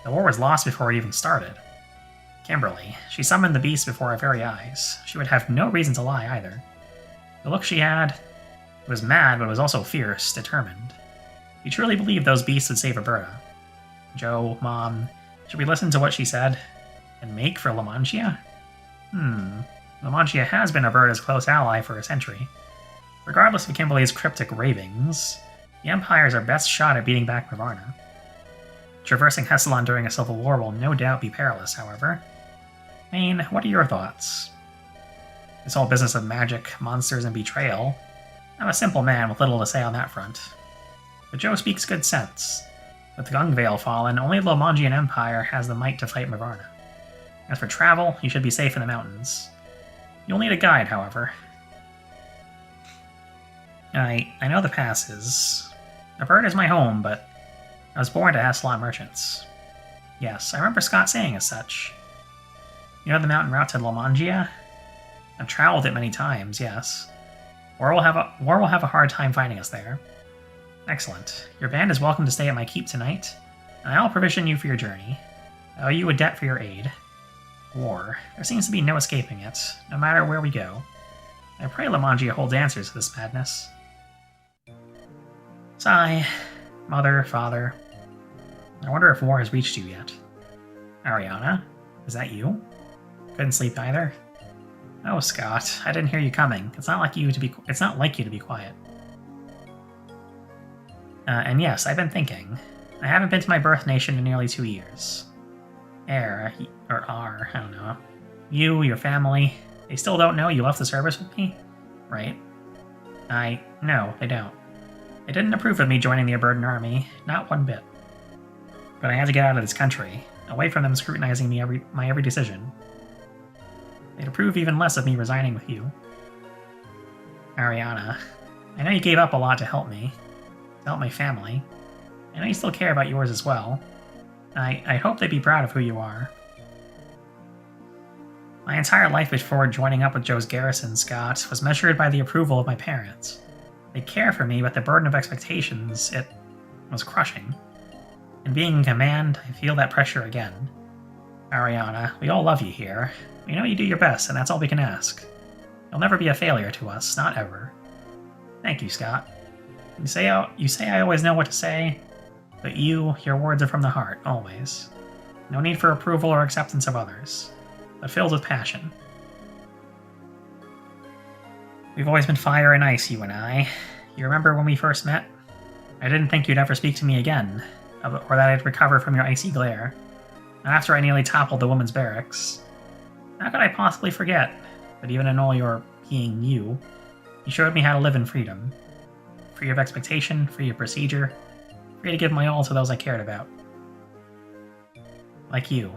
The war was lost before it even started. Kimberly, she summoned the beast before our very eyes. She would have no reason to lie, either. The look she had, it was mad, but it was also fierce, determined. He truly believed those beasts would save Roberta. Joe, Mom, should we listen to what she said? And make for La Mancha? La Mancha has been Roberta's close ally for a century. Regardless of Kimberly's cryptic ravings, the Empire is our best shot at beating back Varna. Traversing Hesselon during a civil war will no doubt be perilous, however. Maine, what are your thoughts? This whole business of magic, monsters, and betrayal, I'm a simple man with little to say on that front. But Joe speaks good sense. With Gungvale fallen, only the Lomongian Empire has the might to fight Mavarna. As for travel, you should be safe in the mountains. You'll need a guide, however. I know the passes. Mavarna is my home, but I was born to Hesselon merchants. Yes, I remember Scott saying as such. You know the mountain route to Lomongia? I've traveled it many times, yes. War will have a hard time finding us there. Excellent. Your band is welcome to stay at my keep tonight, and I'll provision you for your journey. I owe you a debt for your aid. War. There seems to be no escaping it, no matter where we go. I pray Lomongia holds answers to this madness. Sigh. Mother, father. I wonder if war has reached you yet. Ariana? Is that you? Couldn't sleep either? Oh, Scott, I didn't hear you coming. It's not like you to be quiet. And yes, I've been thinking. I haven't been to my birth nation in nearly 2 years. I don't know. You, your family, they still don't know you left the service with me? Right. No, they don't. They didn't approve of me joining the Aburden army, not one bit. But I had to get out of this country, away from them scrutinizing my every decision. They'd approve even less of me resigning with you. Ariana, I know you gave up a lot to help me, to help my family. I know you still care about yours as well. I hope they'd be proud of who you are. My entire life before joining up with Joe's garrison, Scott, was measured by the approval of my parents. They care for me, but the burden of expectations, it was crushing. And being in command, I feel that pressure again. Ariana, we all love you here. We know you do your best, and that's all we can ask. You'll never be a failure to us, not ever. Thank you, Scott. You say I always know what to say, but your words are from the heart, always. No need for approval or acceptance of others, but filled with passion. We've always been fire and ice, you and I. You remember when we first met? I didn't think you'd ever speak to me again, or that I'd recover from your icy glare. Not after I nearly toppled the women's barracks. How could I possibly forget that even in all your being you showed me how to live in freedom. Free of expectation, free of procedure, free to give my all to those I cared about. Like you.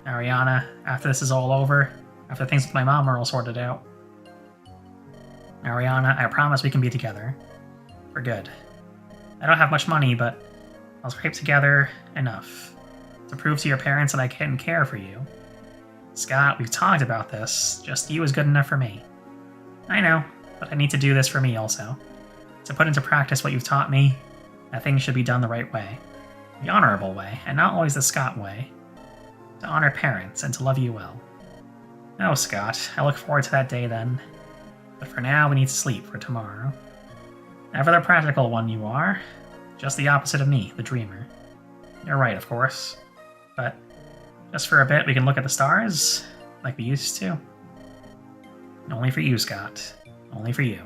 Ariana, after this is all over, after things with my mom are all sorted out. Ariana, I promise we can be together. For good. I don't have much money, but I'll scrape together enough to prove to your parents that I can care for you. Scott, we've talked about this. Just you is good enough for me. I know, but I need to do this for me also. To put into practice what you've taught me, that things should be done the right way. The honorable way, and not always the Scott way. To honor parents and to love you well. No, Scott, I look forward to that day then. But for now, we need to sleep for tomorrow. Ever the practical one you are. Just the opposite of me, the dreamer. You're right, of course. But just for a bit, we can look at the stars, like we used to. Only for you, Scott. Only for you.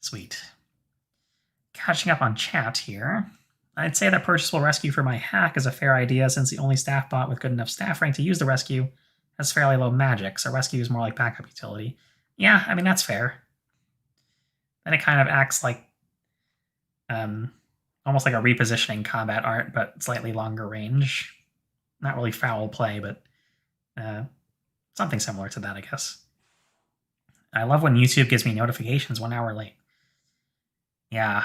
Sweet. Catching up on chat here. I'd say that purchasable rescue for my hack is a fair idea since the only staff bot with good enough staff rank to use the rescue has fairly low magic, so rescue is more like backup utility. Yeah, I mean, that's fair. Then it kind of acts like almost like a repositioning combat art, but slightly longer range. Not really foul play, but something similar to that, I guess. I love when YouTube gives me notifications 1 hour late. Yeah,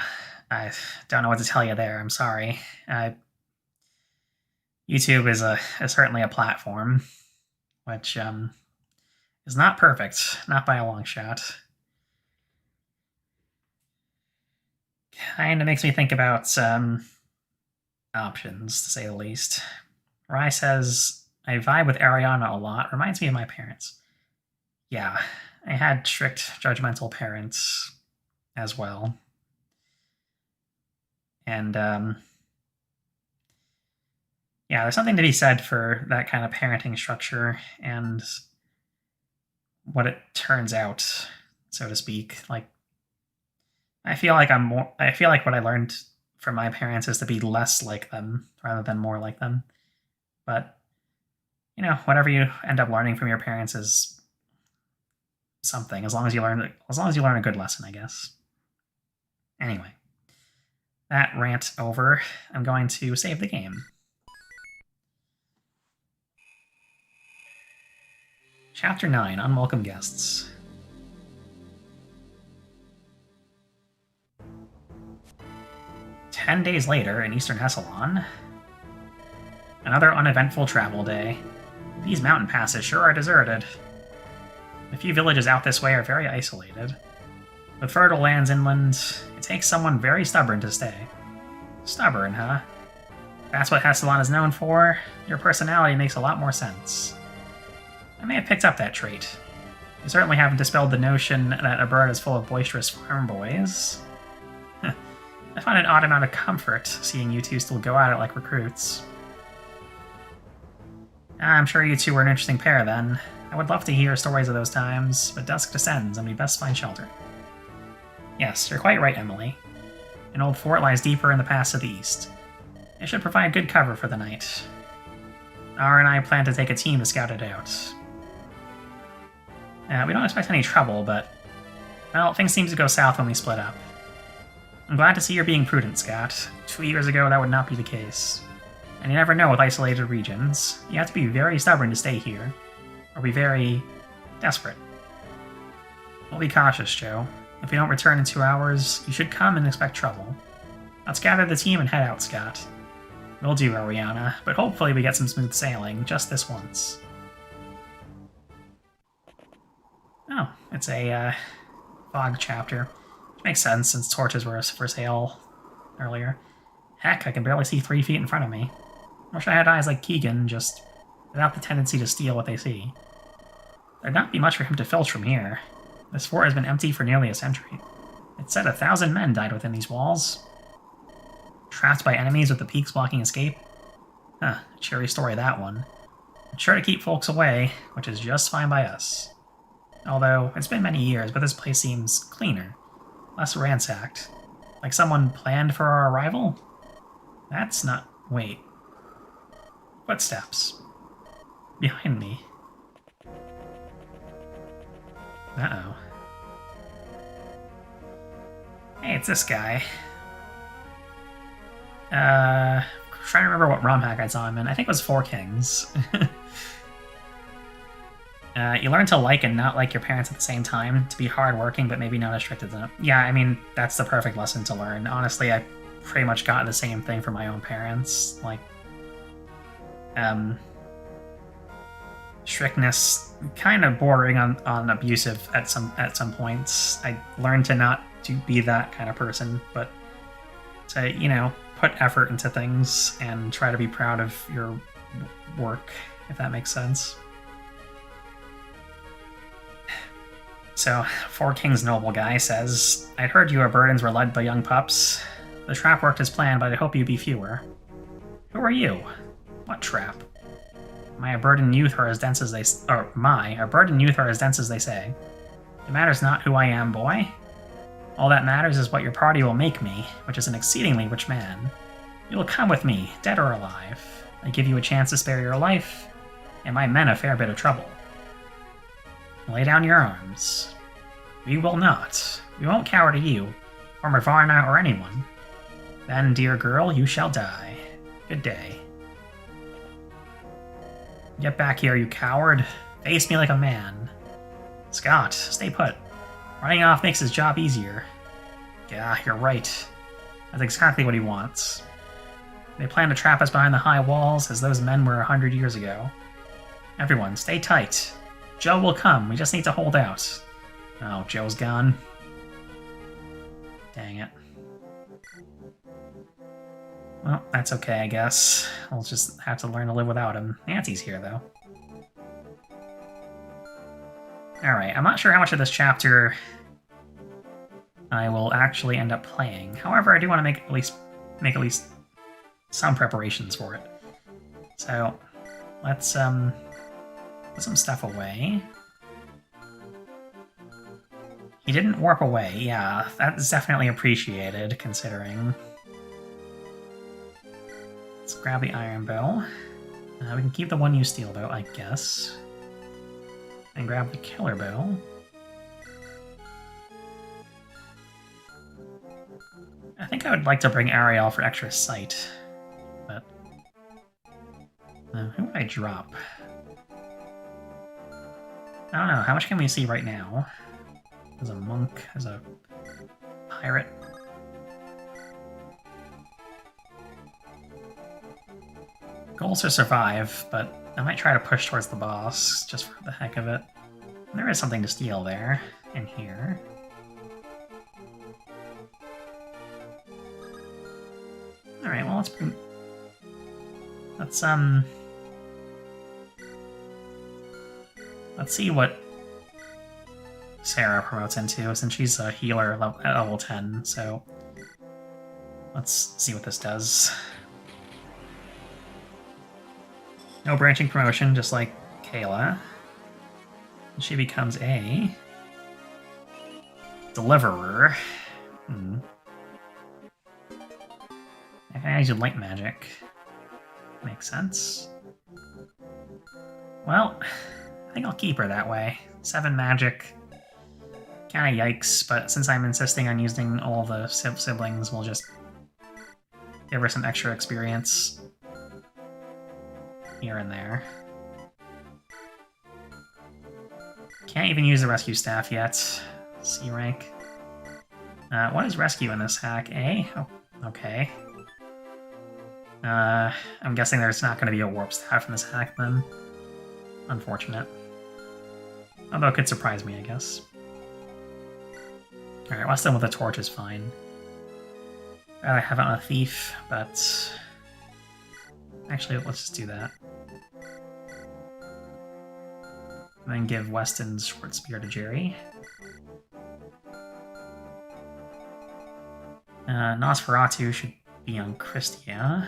I don't know what to tell you there. I'm sorry. YouTube is certainly a platform, which is not perfect, not by a long shot. Kind of makes me think about options, to say the least. Rai says, I vibe with Ariana a lot. Reminds me of my parents. Yeah, I had strict, judgmental parents as well. And, yeah, there's something to be said for that kind of parenting structure and what it turns out, so to speak. Like, I feel like what I learned from my parents is to be less like them rather than more like them. But, you know, whatever you end up learning from your parents is something, as long as you learn a good lesson, I guess. Anyway, that rant over. I'm going to save the game. Chapter 9, Unwelcome Guests. "10 days later, in eastern Hesselon. Another uneventful travel day. These mountain passes sure are deserted. The few villages out this way are very isolated. With fertile lands inland, it takes someone very stubborn to stay. Stubborn, huh? If that's what Hesselon is known for, your personality makes a lot more sense. I may have picked up that trait. You certainly haven't dispelled the notion that a bird is full of boisterous farm boys. I find an odd amount of comfort seeing you two still go at it like recruits. I'm sure you two were an interesting pair then. I would love to hear stories of those times, but dusk descends and we best find shelter. Yes, you're quite right, Emily. An old fort lies deeper in the pass to the east. It should provide good cover for the night. R and I plan to take a team to scout it out. We don't expect any trouble, but, well, things seem to go south when we split up. I'm glad to see you're being prudent, Scott. 2 years ago, that would not be the case. And you never know with isolated regions. You have to be very stubborn to stay here, or be very desperate. We'll be cautious, Joe. If we don't return in 2 hours, you should come and expect trouble. Let's gather the team and head out, Scott. Will do, Ariana, but hopefully we get some smooth sailing, just this once. Oh, it's a fog chapter. Which makes sense, since torches were for sale earlier. Heck, I can barely see 3 feet in front of me. Wish I had eyes like Keegan, just without the tendency to steal what they see. There'd not be much for him to filch from here. This fort has been empty for nearly a century. It's said 1,000 men died within these walls. Trapped by enemies with the peaks blocking escape? Huh, cheery story that one. It's sure to keep folks away, which is just fine by us. Although, it's been many years, but this place seems cleaner. Less ransacked. Like someone planned for our arrival? That's not... wait. Footsteps. Behind me. Uh-oh. Hey, it's this guy. Trying to remember what ROM hack I saw him in. I think it was Four Kings. You learn to like and not like your parents at the same time, to be hardworking but maybe not as strict as them. Yeah, I mean, that's the perfect lesson to learn. Honestly, I pretty much got the same thing from my own parents. Like, strictness, kind of bordering on abusive at some points. I learned to not to be that kind of person, but to, you know, put effort into things and try to be proud of your work, if that makes sense. So, Four Kings Noble Guy says, I'd heard your burdens were led by young pups. The trap worked as planned, but I hope you be fewer. Who are you? What trap? A burdened youth are as dense as they say. It matters not who I am, boy. All that matters is what your party will make me, which is an exceedingly rich man. You will come with me, dead or alive. I give you a chance to spare your life, and my men a fair bit of trouble. Lay down your arms. We will not. We won't cower to you, or Farna, or anyone. Then, dear girl, you shall die. Good day. Get back here, you coward. Face me like a man. Scott, stay put. Running off makes his job easier. Yeah, you're right. That's exactly what he wants. They plan to trap us behind the high walls as those men were 100 years ago. Everyone, stay tight. Joe will come, we just need to hold out. Oh, Joe's gone. Dang it. Well, that's okay, I guess. I'll just have to learn to live without him. Nancy's here, though. Alright, I'm not sure how much of this chapter I will actually end up playing. However, I do want to make at least some preparations for it. So, let's put some stuff away. He didn't warp away, yeah, that's definitely appreciated, considering. Let's grab the iron bow. We can keep the one-use steel bow, I guess. And grab the killer bow. I think I would like to bring Ariel for extra sight, but... who would I drop? I don't know, how much can we see right now? As a monk, as a pirate. Goals to survive, but I might try to push towards the boss, just for the heck of it. And there is something to steal there, in here. Alright, well, let's see what Sarah promotes into, since she's a healer at level 10, so let's see what this does. No branching promotion, just like Kayla. She becomes a deliverer. I can use light magic. Makes sense. Well, I think I'll keep her that way. 7 magic. Kinda yikes, but since I'm insisting on using all the siblings, we'll just give her some extra experience here and there. Can't even use the rescue staff yet. C rank. What is rescue in this hack? A? Oh, okay. I'm guessing there's not going to be a warp staff in this hack then. Unfortunate. Although it could surprise me, I guess. Alright, Weston with a torch is fine. I have it on a thief, but... Actually, let's just do that. And then give Weston's short spear to Jerry. Nosferatu should be on Christia.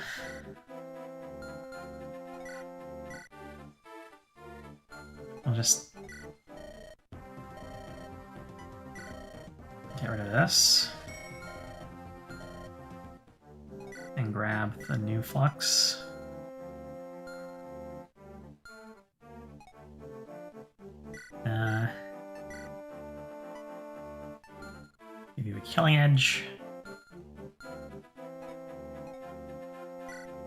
We'll just get rid of this. And grab the new flux. Give you a killing edge.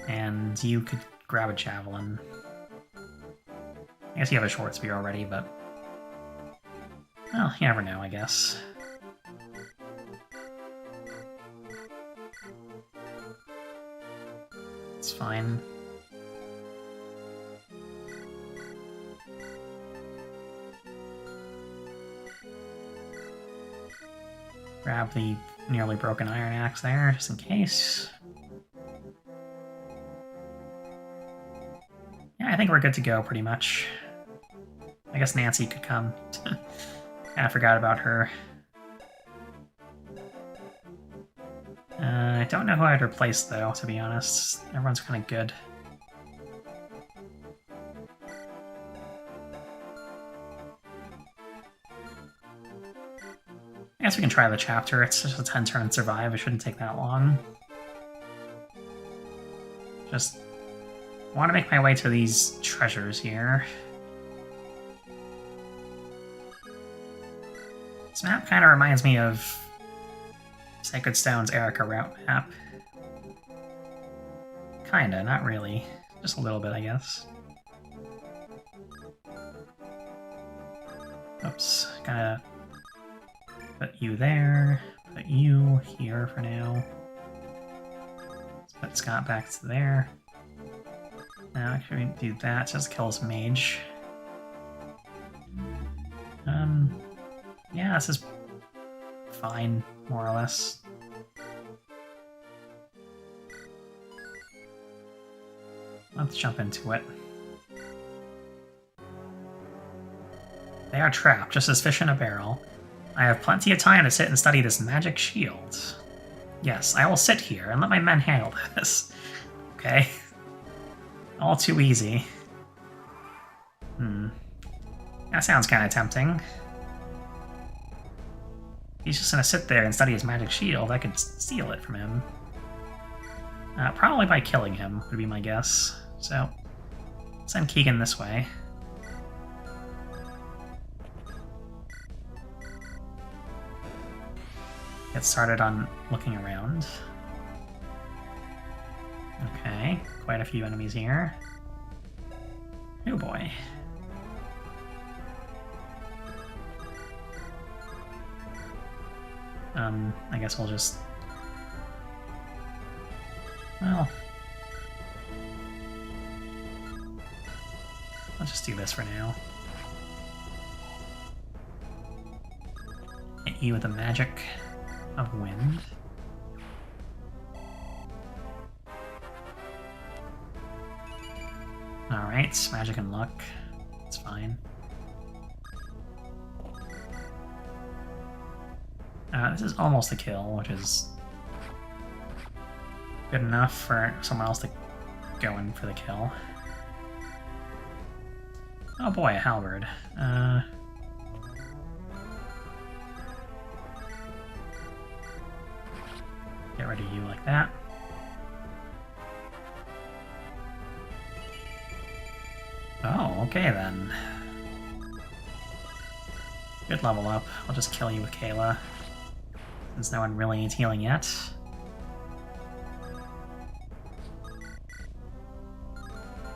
And you could grab a javelin. I guess you have a short spear already, but... Well, you never know, I guess. It's fine. Grab the nearly broken iron axe there, just in case. Yeah, I think we're good to go, pretty much. I guess Nancy could come. Kinda forgot about her. I don't know who I'd replace, though, to be honest. Everyone's kind of good. I guess we can try the chapter. It's just a 10-turn survive. It shouldn't take that long. Just want to make my way to these treasures here. This map kind of reminds me of Sacred Stone's Erica route map. Kinda, not really. Just a little bit, I guess. Oops, gotta put you there, put you here for now. Let's put Scott back to there. Now, actually, we do that, just kills mage. Yeah, this is fine, more or less. Let's jump into it. They are trapped, just as fish in a barrel. I have plenty of time to sit and study this magic shield. Yes, I will sit here and let my men handle this. Okay. All too easy. That sounds kind of tempting. He's just gonna sit there and study his magic shield. I could steal it from him. Probably by killing him, would be my guess. So, send Keegan this way. Get started on looking around. Okay, quite a few enemies here. Oh boy. I guess we'll just... Well... I'll just do this for now. Hit you with the magic of wind. Alright, magic and luck. It's fine. This is almost a kill, which is good enough for someone else to go in for the kill. Oh boy, a halberd. Get rid of you like that. Oh, okay then. Good level up. I'll just kill you with Kayla, since no one really needs healing yet.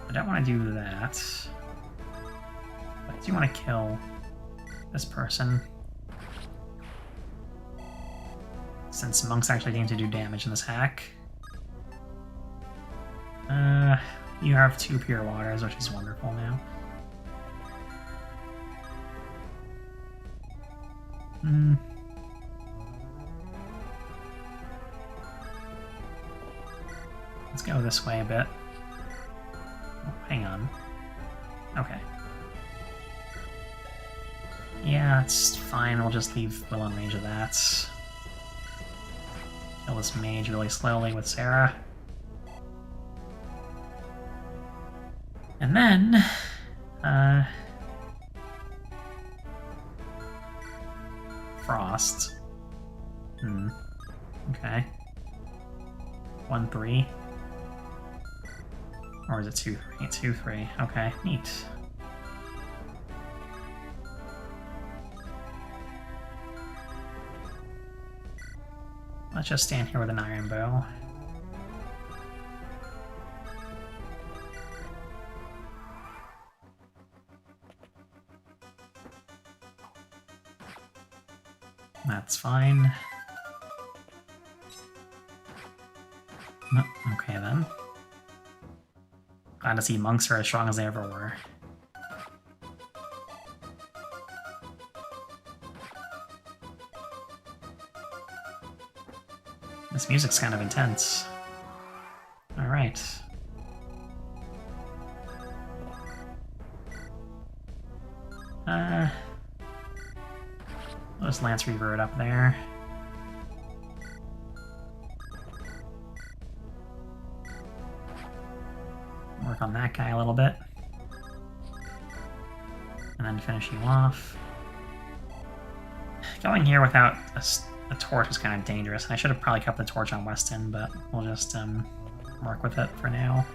I don't want to do that. But I do want to kill this person, since monks actually need to do damage in this hack. You have 2 pure waters, which is wonderful now. Let's go this way a bit. Oh, hang on. Okay. Yeah, it's fine. We'll just leave Will in range of that. Kill this mage really slowly with Sarah. And then... Frost. Okay. 1-3. Or is it 2-3? 2-3. Okay, neat. Let's just stand here with an iron bow. That's fine. Okay then. Glad to see monks are as strong as they ever were. This music's kind of intense. Alright. I'll just Lance Revert up there. Work on that guy a little bit. And then finish you off. Going here without a torch is kind of dangerous. I should have probably kept the torch on Weston, but we'll just work with it for now.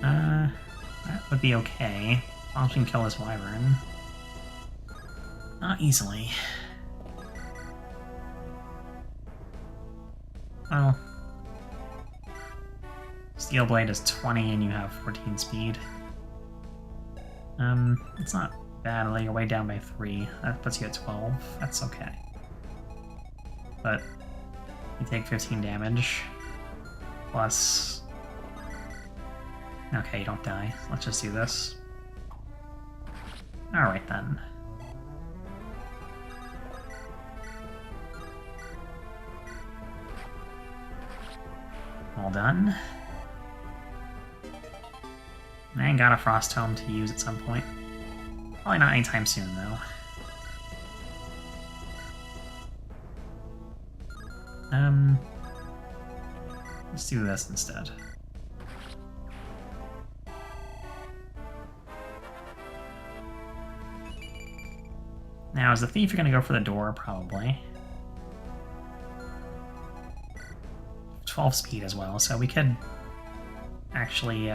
That would be okay. I can kill this wyvern. Not easily. Well, Steel Blade is 20 and you have 14 speed. It's not bad. You're way down by 3. That puts you at 12. That's okay. But you take 15 damage. Plus... Okay, you don't die. Let's just do this. Alright then. All done. And got a Frost Tome to use at some point. Probably not anytime soon, though. Let's do this instead. Now, is the thief going to go for the door? Probably. 12 speed as well, so we could actually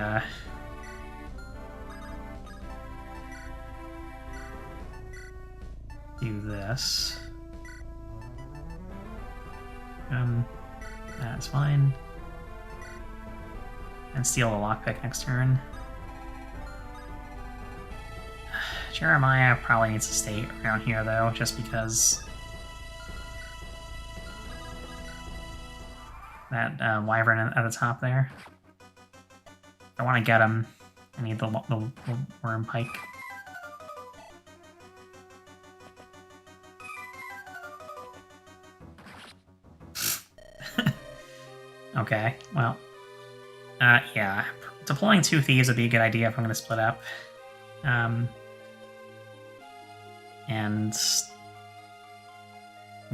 do this. That's fine. And steal the lockpick next turn. Jeremiah probably needs to stay around here, though, just because that wyvern at the top there. I want to get him. I need the worm pike. Okay, well, yeah, deploying 2 thieves would be a good idea if I'm going to split up. And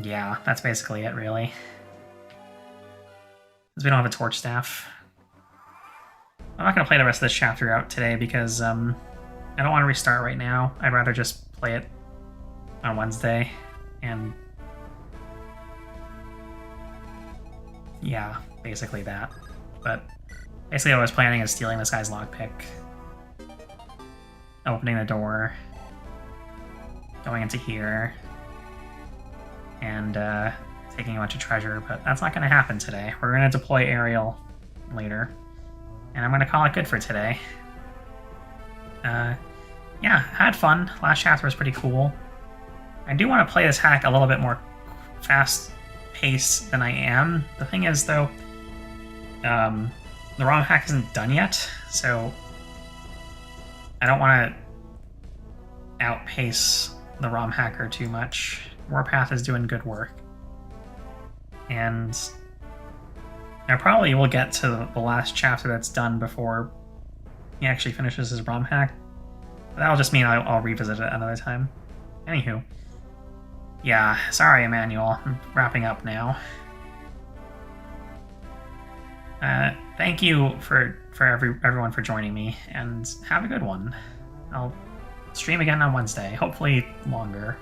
yeah, that's basically it, really. Because we don't have a torch staff. I'm not going to play the rest of this chapter out today because I don't want to restart right now. I'd rather just play it on Wednesday. And yeah, basically that. But basically what I was planning is stealing this guy's lockpick, opening the door, going into here, and taking a bunch of treasure, but that's not going to happen today. We're going to deploy Ariel later, and I'm going to call it good for today. Yeah, had fun. Last chapter was pretty cool. I do want to play this hack a little bit more fast-paced than I am. The thing is, though, the ROM hack isn't done yet, so I don't want to outpace the ROM hacker too much. Warpath is doing good work. And I probably will get to the last chapter that's done before he actually finishes his ROM hack. But that'll just mean I'll revisit it another time. Anywho. Yeah, sorry, Emmanuel. I'm wrapping up now. Thank you for everyone for joining me, and have a good one. I'll stream again on Wednesday, hopefully longer.